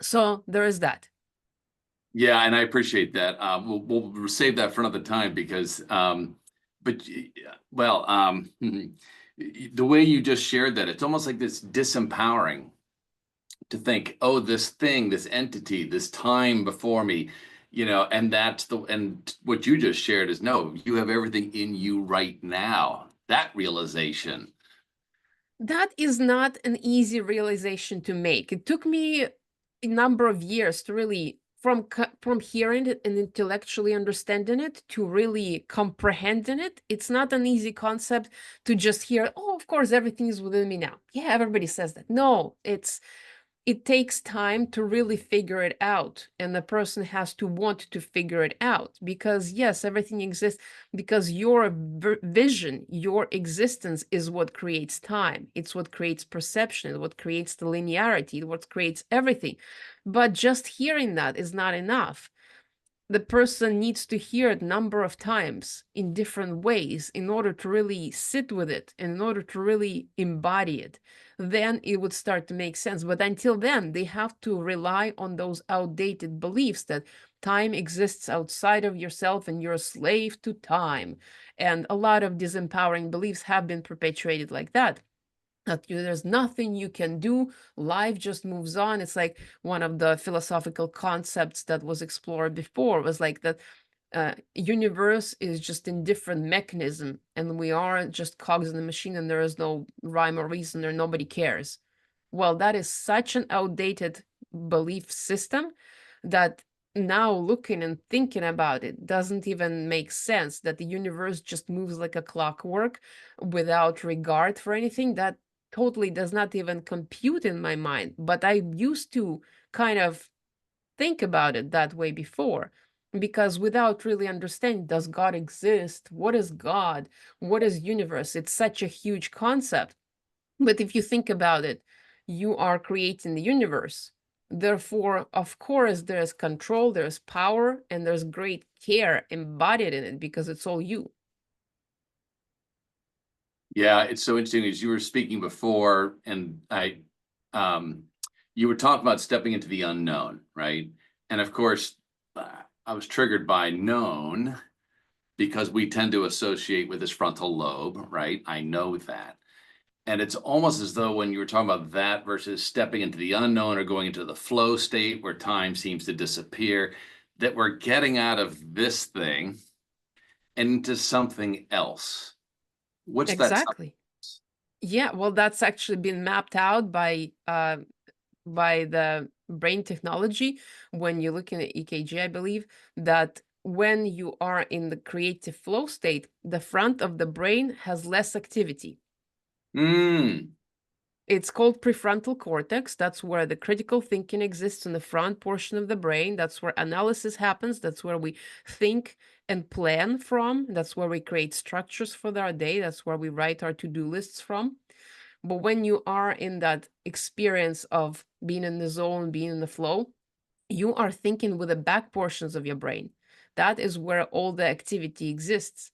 So there is that. Yeah, and I appreciate that. We'll save that for another time because, but well, the way you just shared that, it's almost like this disempowering to think, oh, this thing, this entity, this time before me, and and what you just shared is no, you have everything in you right now. That realization. That is not an easy realization to make. It took me a number of years to really from hearing it and intellectually understanding it to really comprehending it. It's not an easy concept to just hear, oh, of course, everything is within me now. Yeah, everybody says that. No, it takes time to really figure it out, and the person has to want to figure it out, because yes, everything exists because your vision, your existence is what creates time. It's what creates perception, it's what creates the linearity, what creates everything. But just hearing that is not enough. The person needs to hear it a number of times in different ways in order to really sit with it, and in order to really embody it. Then it would start to make sense. But until then, they have to rely on those outdated beliefs that time exists outside of yourself and you're a slave to time. And a lot of disempowering beliefs have been perpetuated like that. That there's nothing you can do, life just moves on. It's like one of the philosophical concepts that was explored before was like that universe is just in different mechanism, and we are just cogs in the machine, and there is no rhyme or reason, or nobody cares. Well, that is such an outdated belief system that now looking and thinking about it doesn't even make sense, that the universe just moves like a clockwork without regard for anything. That totally does not even compute in my mind. But I used to kind of think about it that way before, because without really understanding, does God exist? What is God? What is universe? It's such a huge concept. But if you think about it, you are creating the universe. Therefore, of course, there's control, there's power, and there's great care embodied in it because it's all you. Yeah, it's so interesting as you were speaking before, and you were talking about stepping into the unknown, right? And of course, I was triggered by known because we tend to associate with this frontal lobe, right? I know that. And it's almost as though when you were talking about that versus stepping into the unknown or going into the flow state where time seems to disappear, that we're getting out of this thing and into something else. What's that? Exactly. Yeah, well, that's actually been mapped out by the brain technology. When you're looking at EKG, I believe that when you are in the creative flow state, the front of the brain has less activity. Mm, It's called prefrontal cortex. That's where the critical thinking exists in the front portion of the brain. That's where analysis happens. That's where we think and plan from. That's where we create structures for our day. That's where we write our to-do lists from. But when you are in that experience of being in the zone, being in the flow, you are thinking with the back portions of your brain. That is where all the activity exists.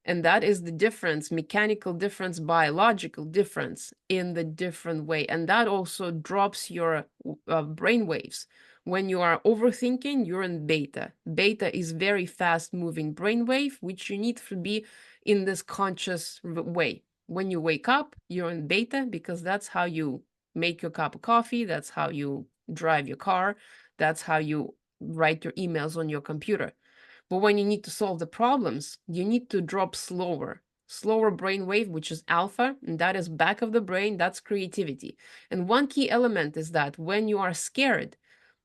And that is the difference, mechanical difference, biological difference in the different way. And that also drops your brain waves. When you are overthinking, you're in beta. Beta is very fast moving brain wave, which you need to be in this conscious way. When you wake up, you're in beta because that's how you make your cup of coffee. That's how you drive your car. That's how you write your emails on your computer. But when you need to solve the problems, you need to drop slower. Slower brain wave, which is alpha, and that is back of the brain, that's creativity. And one key element is that when you are scared,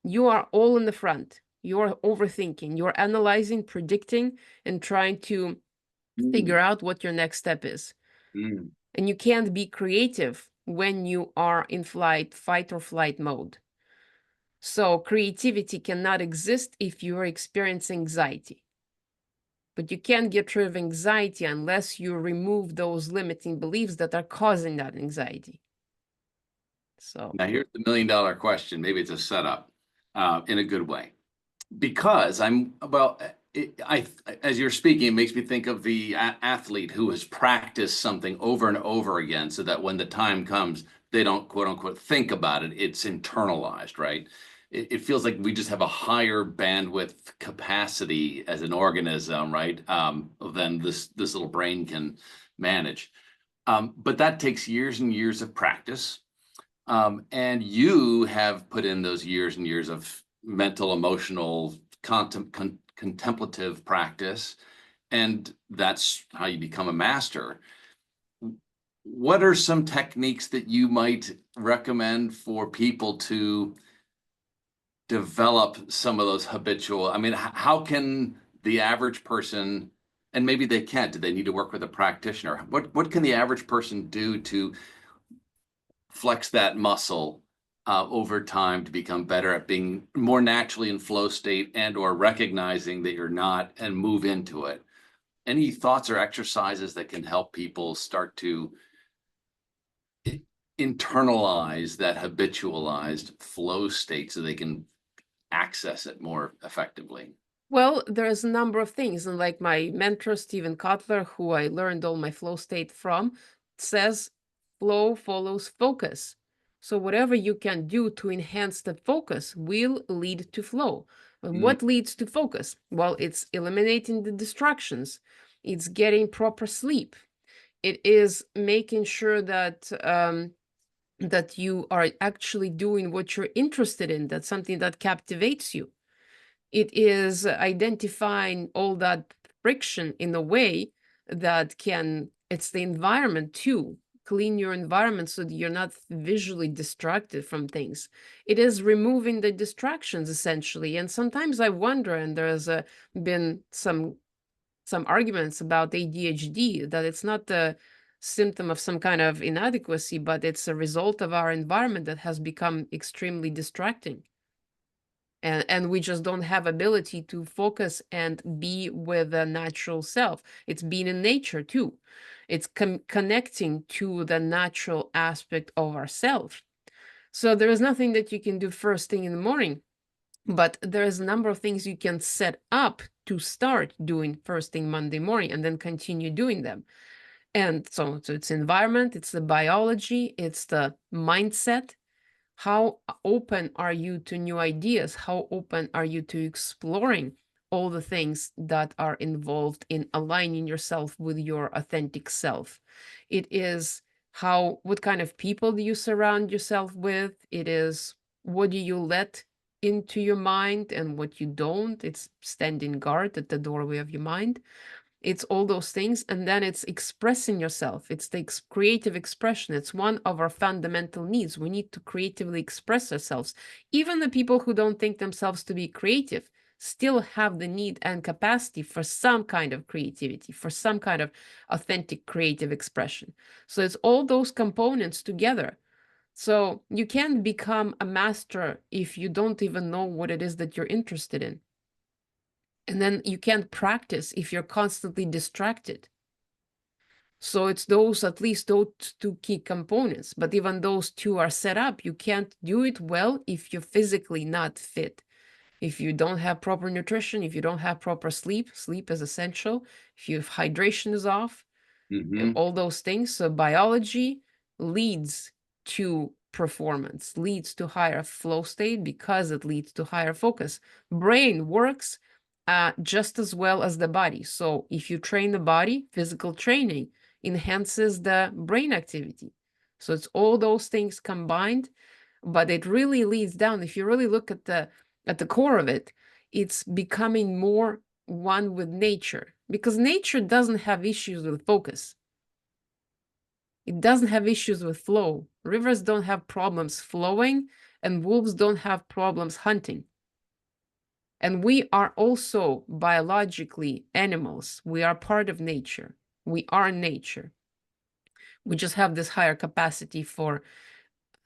you are all in the front. You're overthinking, you're analyzing, predicting, and trying to figure mm, out what your next step is. mm. And you can't be creative when you are in fight or flight mode. So creativity cannot exist if you are experiencing anxiety. But you can't get rid of anxiety unless you remove those limiting beliefs that are causing that anxiety. So, Now here's the million-dollar question. Maybe it's a setup in a good way. Because I'm, well, as you're speaking, it makes me think of the athlete who has practiced something over and over again so that when the time comes, they don't quote unquote think about it. It's internalized, right? It feels like we just have a higher bandwidth capacity as an organism, right? Than this little brain can manage. But that takes years and years of practice. And you have put in those years and years of mental, emotional, contemplative practice, and that's how you become a master. What are some techniques that you might recommend for people to develop some of those habitual? I mean, how can the average person, and maybe they can't, do they need to work with a practitioner? What can the average person do to flex that muscle over time to become better at being more naturally in flow state and or recognizing that you're not and move into it. Any thoughts or exercises that can help people start to internalize that habitualized flow state so they can access it more effectively? Well, there's a number of things. And like my mentor, Stephen Kotler, who I learned all my flow state from, says flow follows focus. So whatever you can do to enhance the focus will lead to flow. And Mm, what leads to focus? Well, it's eliminating the distractions. It's getting proper sleep. It is making sure that you are actually doing what you're interested in. That's something that captivates you. It is identifying all that friction in a way that can, it's the environment too. Clean your environment so that you're not visually distracted from things. It is removing the distractions essentially. And sometimes I wonder, and there's been some arguments about ADHD, that it's not a symptom of some kind of inadequacy, but it's a result of our environment that has become extremely distracting. And we just don't have ability to focus and be with the natural self. It's being in nature too. It's connecting to the natural aspect of ourself. So there is nothing that you can do first thing in the morning, but there's a number of things you can set up to start doing first thing Monday morning and then continue doing them. And so it's environment, it's the biology, it's the mindset. How open are you to new ideas? How open are you to exploring all the things that are involved in aligning yourself with your authentic self? It is what kind of people do you surround yourself with? It is what do you let into your mind and what you don't? It's standing guard at the doorway of your mind. It's all those things. And then it's expressing yourself. It's the creative expression. It's one of our fundamental needs. We need to creatively express ourselves. Even the people who don't think themselves to be creative still have the need and capacity for some kind of creativity, for some kind of authentic creative expression. So it's all those components together. So you can't become a master if you don't even know what it is that you're interested in. And then you can't practice if you're constantly distracted. So it's those, at least those two key components. But even those two are set up, you can't do it well if you're physically not fit. If you don't have proper nutrition, if you don't have proper sleep, sleep is essential. If your hydration is off, mhm. all those things. So biology leads to performance, leads to higher flow state because it leads to higher focus. Brain works just as well as the body. So if you train the body, physical training enhances the brain activity. So it's all those things combined, but it really leads down. If you really look at the core of it, it's becoming more one with nature, because nature doesn't have issues with focus. It doesn't have issues with flow. Rivers don't have problems flowing, and wolves don't have problems hunting. And we are also biologically animals. We are part of nature. We are nature. We just have this higher capacity for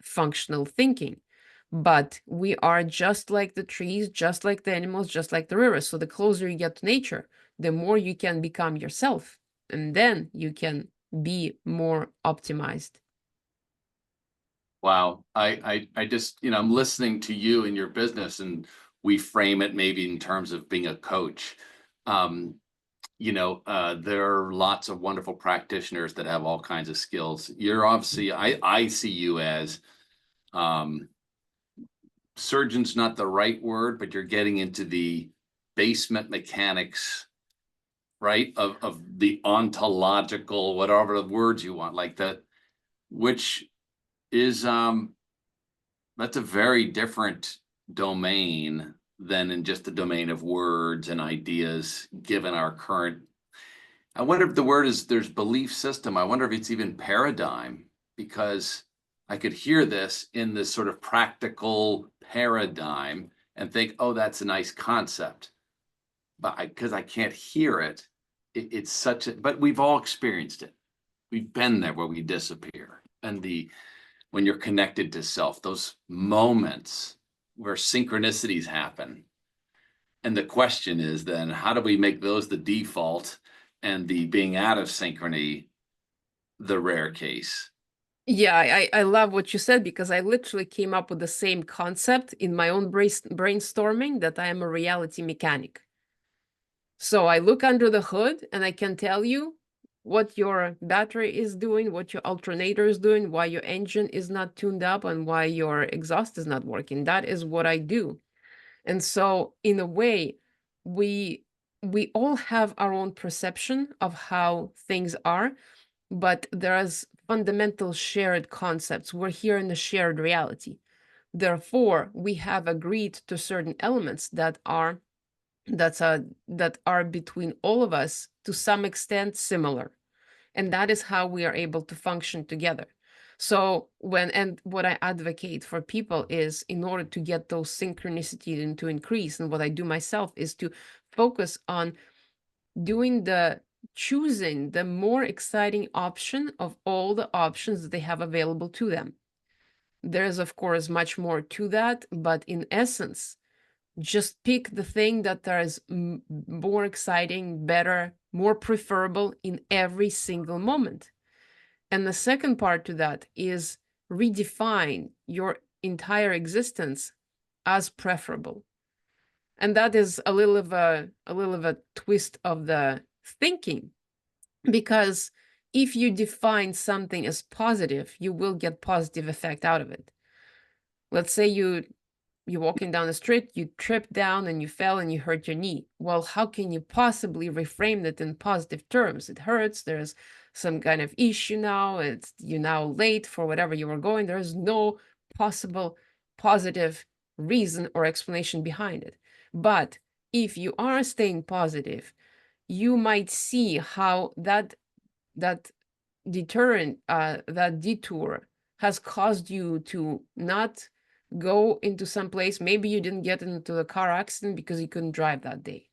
functional thinking. But we are just like the trees, just like the animals, just like the rivers. So the closer you get to nature, the more you can become yourself. And then you can be more optimized. Wow. I just, I'm listening to you and your business, and we frame it maybe in terms of being a coach. Um, there are lots of wonderful practitioners that have all kinds of skills. You're obviously, I see you as, um, surgeon's not the right word, but you're getting into the basement mechanics, right? Of the ontological, whatever the words you want, like that, which is, that's a very different domain than in just the domain of words and ideas, given our current. I wonder if the word is there's belief system. I wonder if it's even paradigm, because I could hear this in this sort of practical paradigm and think, oh, that's a nice concept. But because I can't hear it, it's such a, but we've all experienced it. We've been there where we disappear. And the when you're connected to self, those moments where synchronicities happen. And the question is then, how do we make those the default and the being out of synchrony the rare case? Yeah, I love what you said because I literally came up with the same concept in my own brainstorming that I am a reality mechanic. So I look under the hood and I can tell you what your battery is doing, what your alternator is doing, why your engine is not tuned up, and why your exhaust is not working. That is what I do. And so in a way, we we all have our own perception of how things are, but there's fundamental shared concepts. We're here in a shared reality. Therefore, we have agreed to certain elements that are between all of us to some extent similar. And that is how we are able to function together. So and what I advocate for people is, in order to get those synchronicity and to increase, and what I do myself is to focus on choosing the more exciting option of all the options that they have available to them. There is, of course, much more to that, but in essence, just pick the thing that there is more exciting, better, more preferable in every single moment. And the second part to that is redefine your entire existence as preferable. And that is a little of a twist of the thinking, because if you define something as positive, you will get positive effect out of it. Let's say you're walking down the street, you tripped down and you fell and you hurt your knee. Well, how can you possibly reframe that in positive terms? It hurts, there's some kind of issue now, you're now late for whatever you were going. There's no possible positive reason or explanation behind it. But if you are staying positive, you might see how that that detour has caused you to not go into some place. Maybe you didn't get into a car accident because you couldn't drive that day.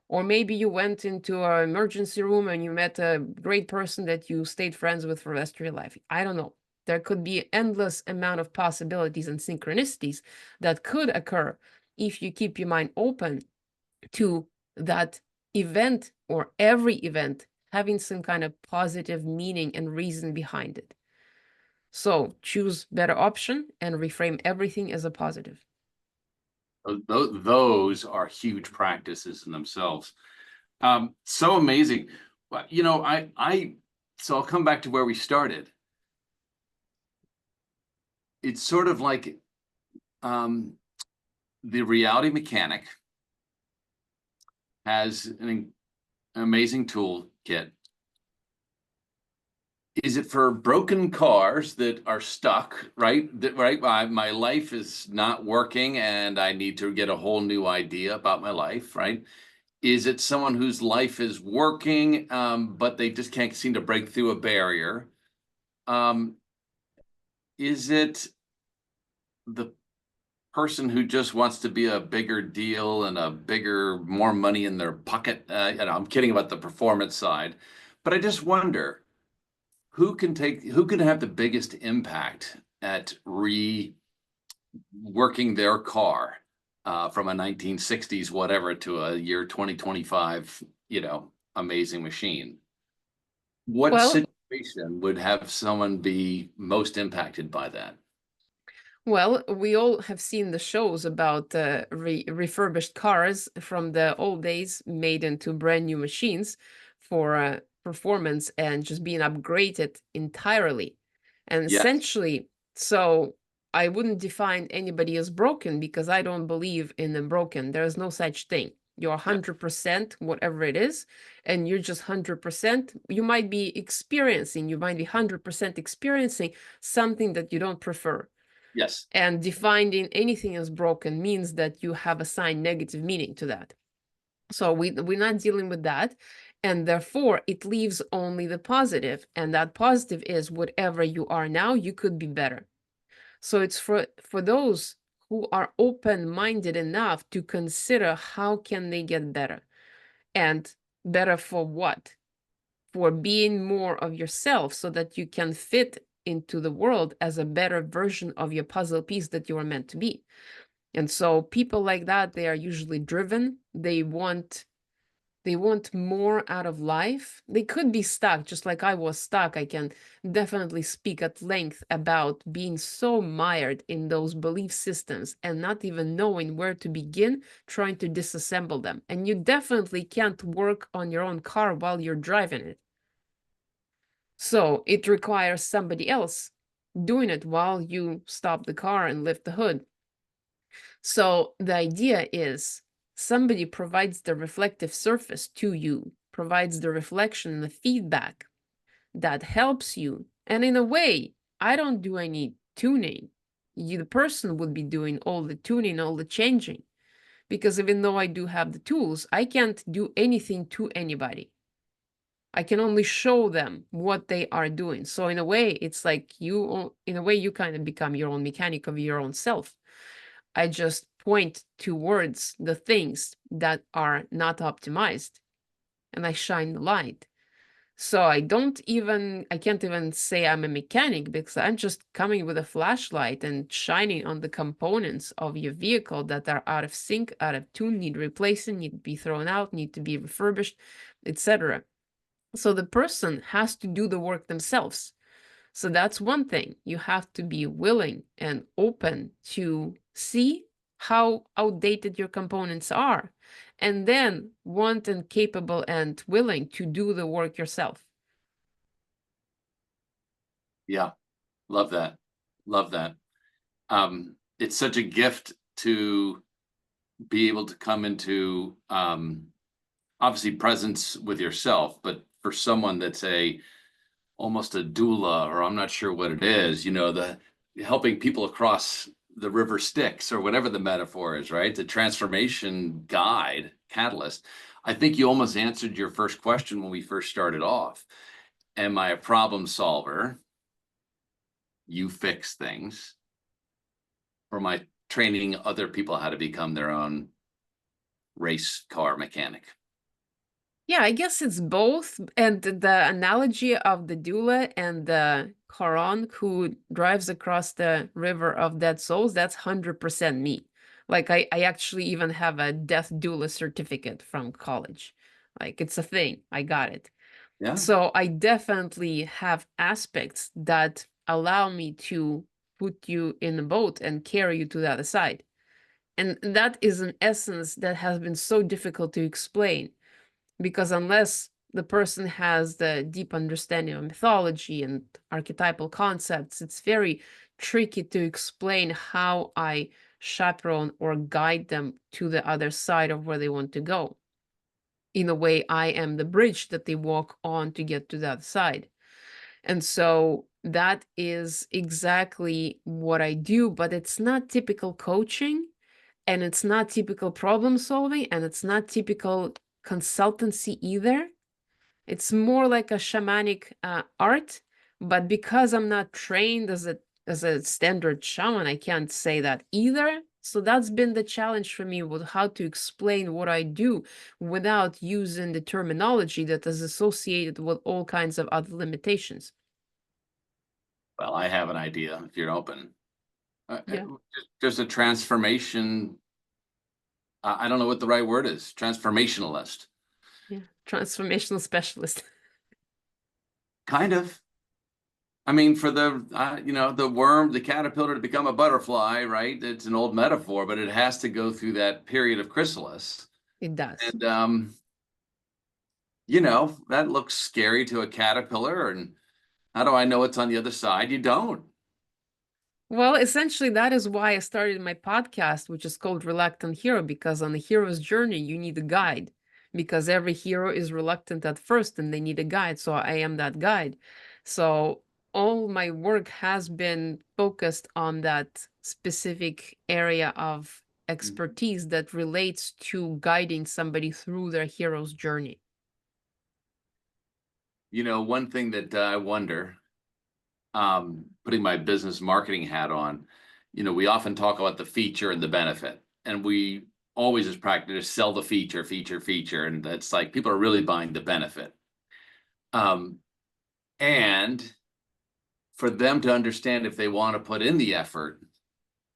Or maybe you went into an emergency room and you met a great person that you stayed friends with for the rest of your life. I don't know. There could be endless amount of possibilities and synchronicities that could occur if you keep your mind open to that event, or every event having some kind of positive meaning and reason behind it. So choose better option and reframe everything as a positive. Those are huge practices in themselves. So amazing. You know, so I'll come back to where we started. It's sort of like the reality mechanic has an amazing toolkit. Is it for broken cars that are stuck, right? Right, my life is not working and I need to get a whole new idea about my life, right? Is it someone whose life is working, but they just can't seem to break through a barrier? Is it the person who just wants to be a bigger deal and a bigger, more money in their pocket? I'm kidding about the performance side, but I just wonder who can have the biggest impact at reworking their car from a 1960s whatever to a year 2025, amazing machine. What Well, situation would have someone be most impacted by that? Well, we all have seen the shows about refurbished cars from the old days made into brand new machines for performance and just being upgraded entirely. And Yes, essentially, so I wouldn't define anybody as broken because I don't believe in the broken. There is no such thing. You're yeah, 100% whatever it is, and you're just 100%. You might be 100% experiencing something that you don't prefer, yes, and defining anything as broken means that you have assigned negative meaning to that. So we're not dealing with that. And therefore, it leaves only the positive. And that positive is whatever you are now, you could be better. So it's for those who are open-minded enough to consider how can they get better. And better for what? For being more of yourself so that you can fit into the world as a better version of your puzzle piece that you are meant to be. And so people like that, they are usually driven. They want more out of life. They could be stuck, just like I was stuck. I can definitely speak at length about being so mired in those belief systems and not even knowing where to begin trying to disassemble them. And you definitely can't work on your own car while you're driving it. So it requires somebody else doing it while you stop the car and lift the hood. So the idea is somebody provides the reflective surface to you, provides the reflection and the feedback that helps you. And in a way, I don't do any tuning. The person would be doing all the tuning, all the changing. Because even though I do have the tools, I can't do anything to anybody. I can only show them what they are doing. So in a way, it's like you kind of become your own mechanic of your own self. I just point towards the things that are not optimized and I shine the light. So I can't even say I'm a mechanic because I'm just coming with a flashlight and shining on the components of your vehicle that are out of sync, out of tune, need replacing, need to be thrown out, need to be refurbished, etc. So the person has to do the work themselves. So that's one thing. You have to be willing and open to see how outdated your components are, and then want and capable and willing to do the work yourself. Yeah, love that. Love that. It's such a gift to be able to come into obviously presence with yourself, but for someone that's almost a doula, or I'm not sure what it is, the helping people across the river Styx or whatever the metaphor is, right? The transformation guide, catalyst. I think you almost answered your first question when we first started off. Am I a problem solver? You fix things. Or am I training other people how to become their own race car mechanic? Yeah, I guess it's both. And the analogy of the doula and the Charon who drives across the river of dead souls, that's 100% me. Like I actually even have a death doula certificate from college. Like it's a thing. I got it. Yeah. So I definitely have aspects that allow me to put you in the boat and carry you to the other side. And that is an essence that has been so difficult to explain because unless the person has the deep understanding of mythology and archetypal concepts, it's very tricky to explain how I chaperone or guide them to the other side of where they want to go. In a way, I am the bridge that they walk on to get to the other side. And so that is exactly what I do, but it's not typical coaching and it's not typical problem solving and it's not typical consultancy either. It's more like a shamanic art, but because I'm not trained as a standard shaman, I can't say that either. So that's been the challenge for me with how to explain what I do without using the terminology that is associated with all kinds of other limitations. Well, I have an idea if you're open. Yeah, There's a transformation. I don't know what the right word is. Transformationalist. yeah. Transformational specialist. Kind of. I mean, for the worm, the caterpillar to become a butterfly, right? It's an old metaphor, but it has to go through that period of chrysalis. It does. And, that looks scary to a caterpillar. And how do I know it's on the other side? You don't. Well, essentially, that is why I started my podcast, which is called Reluctant Hero, because on the hero's journey, you need a guide, because every hero is reluctant at first and they need a guide. So I am that guide. So all my work has been focused on that specific area of expertise that relates to guiding somebody through their hero's journey. One thing that I wonder, putting my business marketing hat on, we often talk about the feature and the benefit, and we always as practice sell the feature, and that's like people are really buying the benefit. And for them to understand if they want to put in the effort,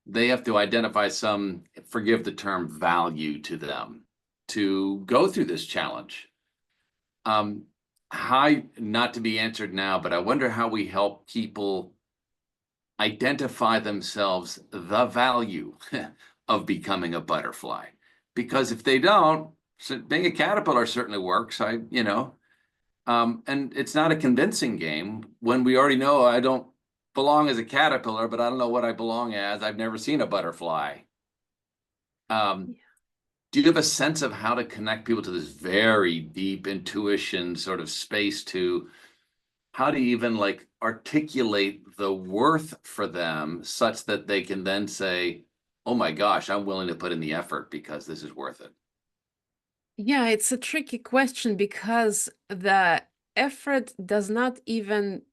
they have to identify some, forgive the term, value to them to go through this challenge. How, not to be answered now, but I wonder how we help people identify themselves the value of becoming a butterfly. Because if they don't, being a caterpillar certainly works. And it's not a convincing game when we already know I don't belong as a caterpillar, but I don't know what I belong as. I've never seen a butterfly. Do you have a sense of how to connect people to this very deep intuition sort of space to how to even like articulate the worth for them such that they can then say, oh my gosh, I'm willing to put in the effort because this is worth it? Yeah, it's a tricky question because the effort does not even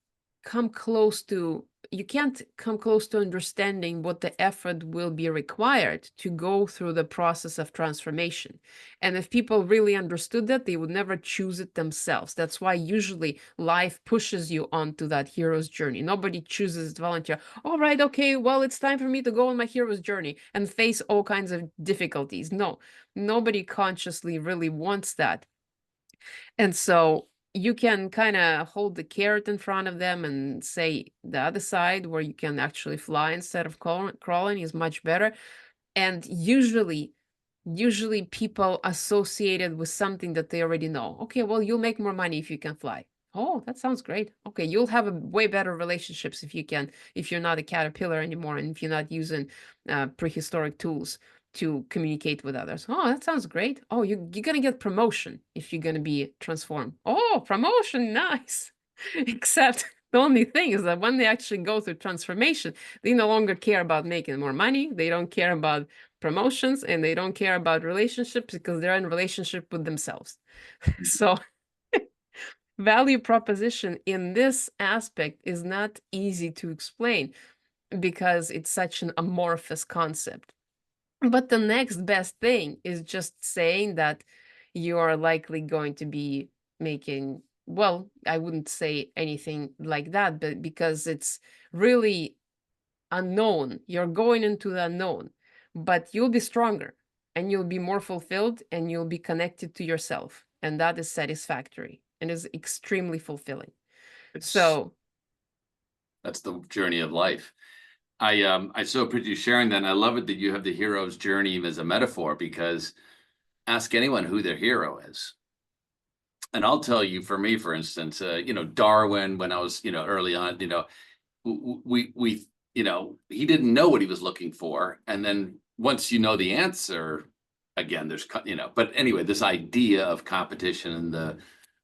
come close to, you can't come close to understanding what the effort will be required to go through the process of transformation. And if people really understood that, they would never choose it themselves. That's why usually life pushes you onto that hero's journey. Nobody chooses to volunteer. All right, okay, well, it's time for me to go on my hero's journey and face all kinds of difficulties. No, nobody consciously really wants that. And so you can kind of hold the carrot in front of them and say the other side where you can actually fly instead of crawling is much better. And usually people associated with something that they already know. Okay, well, you'll make more money if you can fly. Oh, that sounds great. Okay, you'll have a way better relationships if you can, if you're not a caterpillar anymore and if you're not using prehistoric tools to communicate with others. Oh, that sounds great. Oh, you're gonna get promotion if you're gonna be transformed. Oh, promotion, nice. Except the only thing is that when they actually go through transformation, they no longer care about making more money. They don't care about promotions and they don't care about relationships because they're in relationship with themselves. So value proposition in this aspect is not easy to explain because it's such an amorphous concept. But the next best thing is just saying that you are likely going to be making, well, I wouldn't say anything like that, but because it's really unknown, you're going into the unknown, but you'll be stronger and you'll be more fulfilled and you'll be connected to yourself. And that is satisfactory and is extremely fulfilling. It's So, that's the journey of life. I so appreciate you sharing that. And I love it that you have the hero's journey as a metaphor because ask anyone who their hero is. And I'll tell you, for me, for instance, Darwin, when I was, early on, we, he didn't know what he was looking for. And then once you know the answer, again, but anyway, this idea of competition and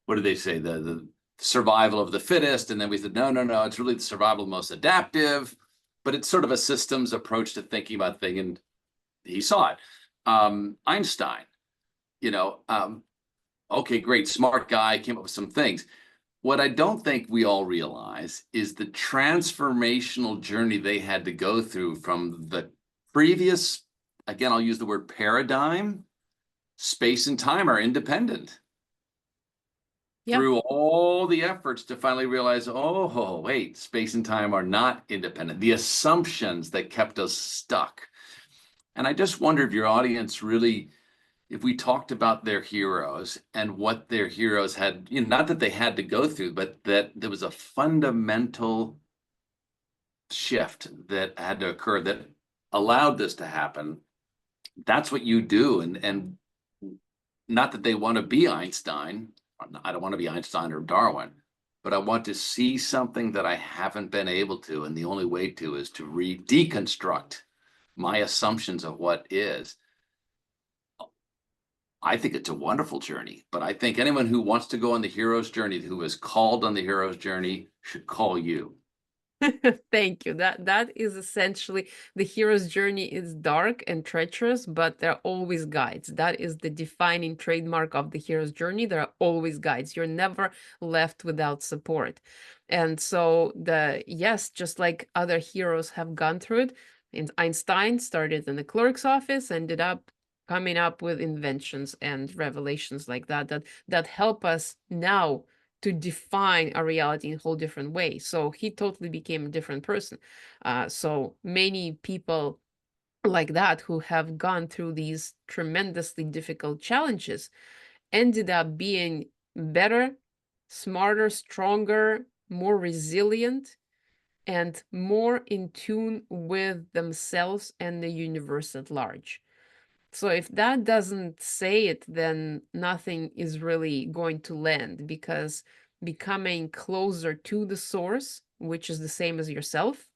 what do they say? The survival of the fittest. And then we said, no, no, no, it's really the survival of the most adaptive, but it's sort of a systems approach to thinking about things. And he saw it. Einstein, you know, um, okay, great, smart guy, came up with some things. What I don't think we all realize is the transformational journey they had to go through from the previous, again, I'll use the word paradigm, space and time are independent. yeah. Through all the efforts to finally realize, oh, wait, space and time are not independent. The assumptions that kept us stuck. And I just wonder if your audience really, if we talked about their heroes and what their heroes had, not that they had to go through, but that there was a fundamental shift that had to occur that allowed this to happen. That's what you do. And not that they want to be Einstein. I don't want to be Einstein or Darwin, but I want to see something that I haven't been able to. And the only way to is to deconstruct my assumptions of what is. I think it's a wonderful journey, but I think anyone who wants to go on the hero's journey, who is called on the hero's journey, should call you. Thank you. That is essentially the hero's journey is dark and treacherous, but there are always guides. That is the defining trademark of the hero's journey. There are always guides. You're never left without support. And so yes, just like other heroes have gone through it, Einstein started in the clerk's office, ended up coming up with inventions and revelations like that help us now to define a reality in a whole different way. So he totally became a different person. So many people like that who have gone through these tremendously difficult challenges ended up being better, smarter, stronger, more resilient, and more in tune with themselves and the universe at large. So if that doesn't say it, then nothing is really going to land, because becoming closer to the source, which is the same as yourself,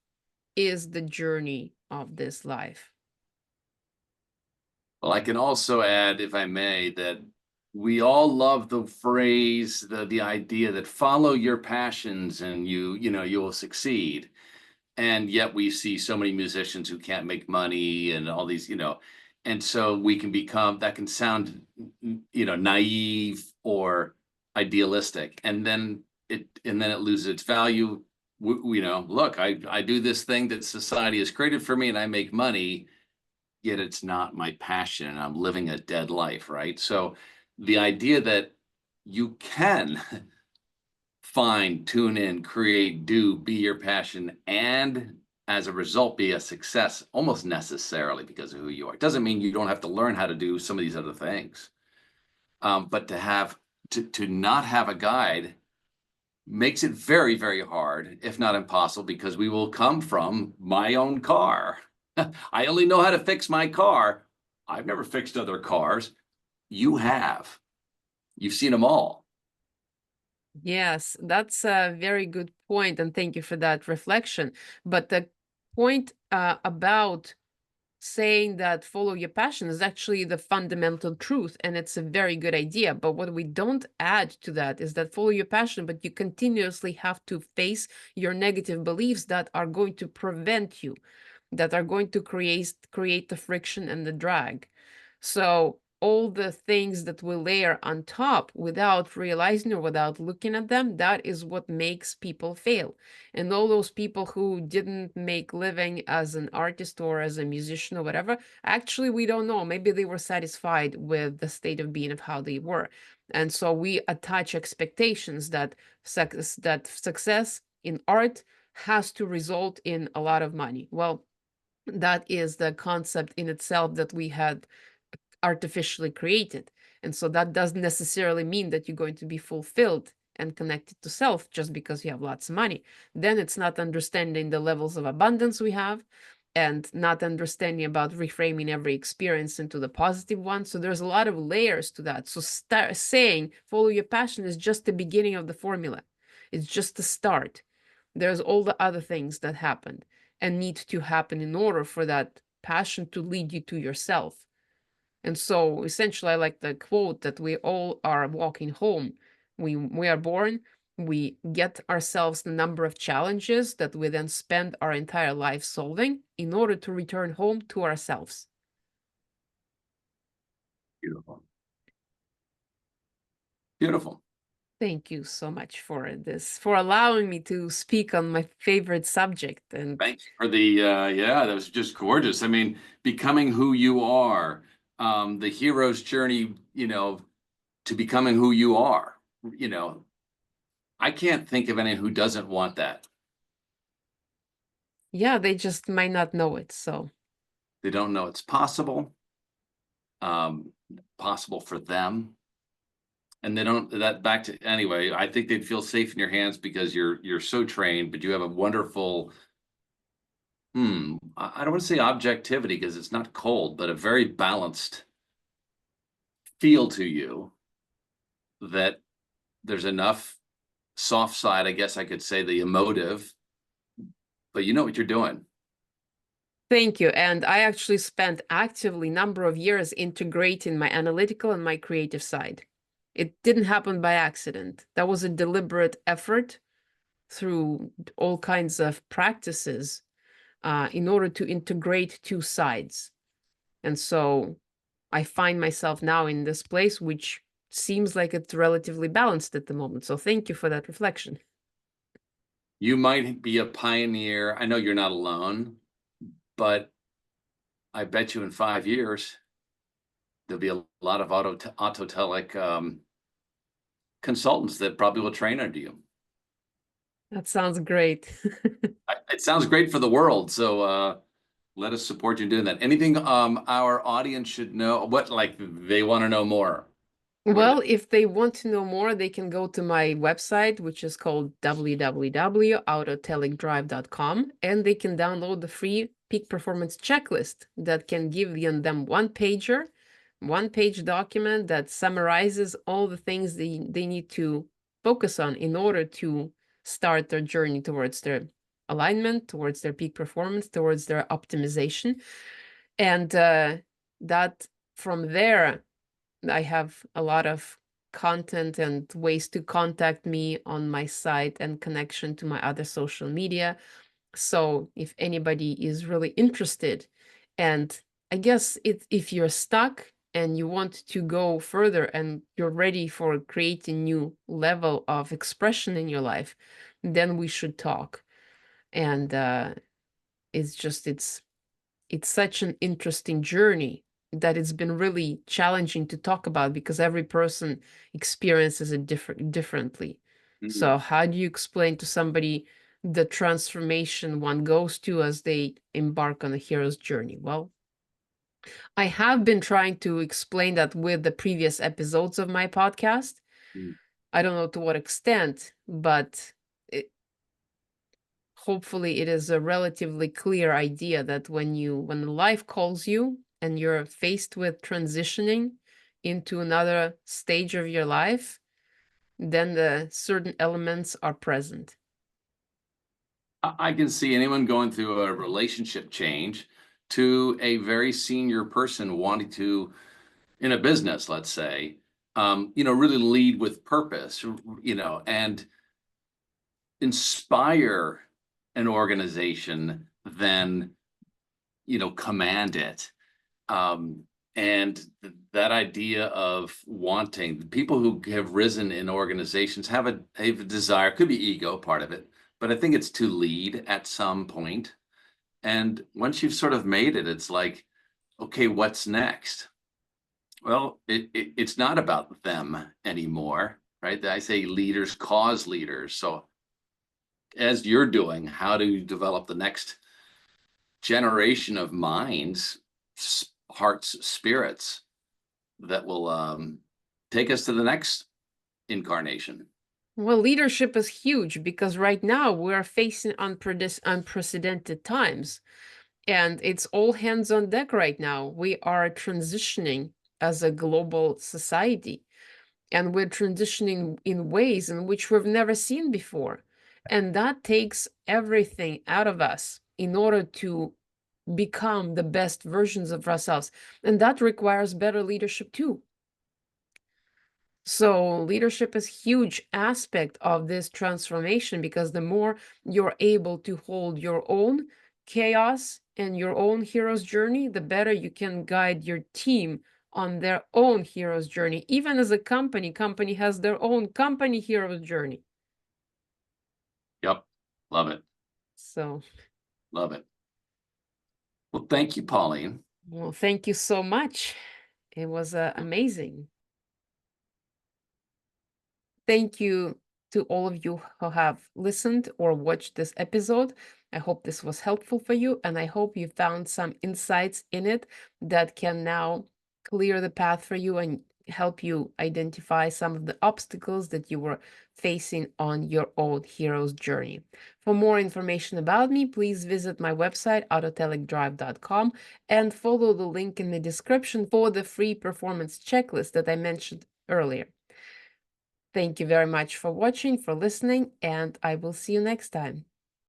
is the journey of this life. Well, I can also add, if I may, that we all love the phrase, the idea that follow your passions and you will succeed. And yet we see so many musicians who can't make money and all these, and so we can become, that can sound, naive or idealistic. And then it loses its value. Look, I do this thing that society has created for me and I make money, yet it's not my passion and I'm living a dead life, right? So the idea that you can find, tune in, create, do, be your passion, and as a result, be a success almost necessarily because of who you are. It doesn't mean you don't have to learn how to do some of these other things. But to not have a guide makes it very, very hard, if not impossible, because we will come from my own car. I only know how to fix my car. I've never fixed other cars. You have. You've seen them all. Yes, that's a very good point, and thank you for that reflection. But the point about saying that follow your passion is actually the fundamental truth, and it's a very good idea. But what we don't add to that is that follow your passion, but you continuously have to face your negative beliefs that are going to prevent you, that are going to create the friction and the drag. So all the things that we layer on top without realizing or without looking at them, that is what makes people fail. And all those people who didn't make living as an artist or as a musician or whatever, actually we don't know. Maybe they were satisfied with the state of being of how they were. And so we attach expectations that success in art has to result in a lot of money. Well, that is the concept in itself that we had artificially created. And so that doesn't necessarily mean that you're going to be fulfilled and connected to self just because you have lots of money. Then it's not understanding the levels of abundance we have and not understanding about reframing every experience into the positive one. So there's a lot of layers to that. So start saying follow your passion is just the beginning of the formula. It's just the start. There's all the other things that happened and need to happen in order for that passion to lead you to yourself. And so essentially, I like the quote that we all are walking home. We are born, we get ourselves the number of challenges that we then spend our entire life solving in order to return home to ourselves. Beautiful. Beautiful. Thank you so much for this, for allowing me to speak on my favorite subject. And Thanks for yeah, that was just gorgeous. I mean, becoming who you are, the hero's journey, to becoming who you are. You know, I can't think of anyone who doesn't want that. yeah, they just might not know it. So They don't know it's possible, um, possible for them. And they don't that back to anyway, I think they'd feel safe in your hands because you're so trained, but you have a wonderful, I don't want to say objectivity because it's not cold, but a very balanced feel to you that there's enough soft side, I guess I could say the emotive, but you know what you're doing. thank you. And I actually spent actively number of years integrating my analytical and my creative side. It didn't happen by accident. That was a deliberate effort through all kinds of practices in order to integrate two sides. And so I find myself now in this place, which seems like it's relatively balanced at the moment. So thank you for that reflection. You might be a pioneer. I know you're not alone, but I bet you in 5 years there'll be a lot of autotelic consultants that probably will train under you. That sounds great. It sounds great for the world. So let us support you doing that. Anything our audience should know? What, like, they want to know more? Well, if they want to know more, they can go to my website, which is called www.autotelicdrive.com, and they can download the free peak performance checklist that can give them one-page document that summarizes all the things they need to focus on in order to start their journey towards their alignment, towards their peak performance, towards their optimization. And that from there, I have a lot of content and ways to contact me on my site and connection to my other social media. So if anybody is really interested, and I guess if you're stuck and you want to go further and you're ready for creating new level of expression in your life, then we should talk. And it's such an interesting journey that it's been really challenging to talk about because every person experiences it differently. Mhm. So how do you explain to somebody the transformation one goes to as they embark on a hero's journey? Well, I have been trying to explain that with the previous episodes of my podcast. Mm. I don't know to what extent, but hopefully it is a relatively clear idea that when life calls you and you're faced with transitioning into another stage of your life, then the certain elements are present. I can see anyone going through a relationship change to a very senior person wanting to, in a business, let's say, really lead with purpose, and inspire an organization than, command it. And that idea of wanting people who have risen in organizations have a desire, could be ego part of it, but I think it's to lead at some point. And once you've sort of made it, it's like, okay, what's next? Well, it's not about them anymore, right? I say leaders cause leaders. So as you're doing, how do you develop the next generation of minds, hearts, spirits that will take us to the next incarnation? Well, leadership is huge because right now we're facing unprecedented times, and it's all hands on deck right now. We are transitioning as a global society, and we're transitioning in ways in which we've never seen before. And that takes everything out of us in order to become the best versions of ourselves. And that requires better leadership too. So leadership is huge aspect of this transformation because the more you're able to hold your own chaos and your own hero's journey, the better you can guide your team on their own hero's journey. Even as a company has their own company hero's journey. Yep. Love it. So, Love it. Well, thank you, Pauline. well, thank you so much. It was amazing. Thank you to all of you who have listened or watched this episode. I hope this was helpful for you, and I hope you found some insights in it that can now clear the path for you and help you identify some of the obstacles that you were facing on your own hero's journey. For more information about me, please visit my website, autotelicdrive.com, and follow the link in the description for the free performance checklist that I mentioned earlier. Thank you very much for watching, for listening, and I will see you next time.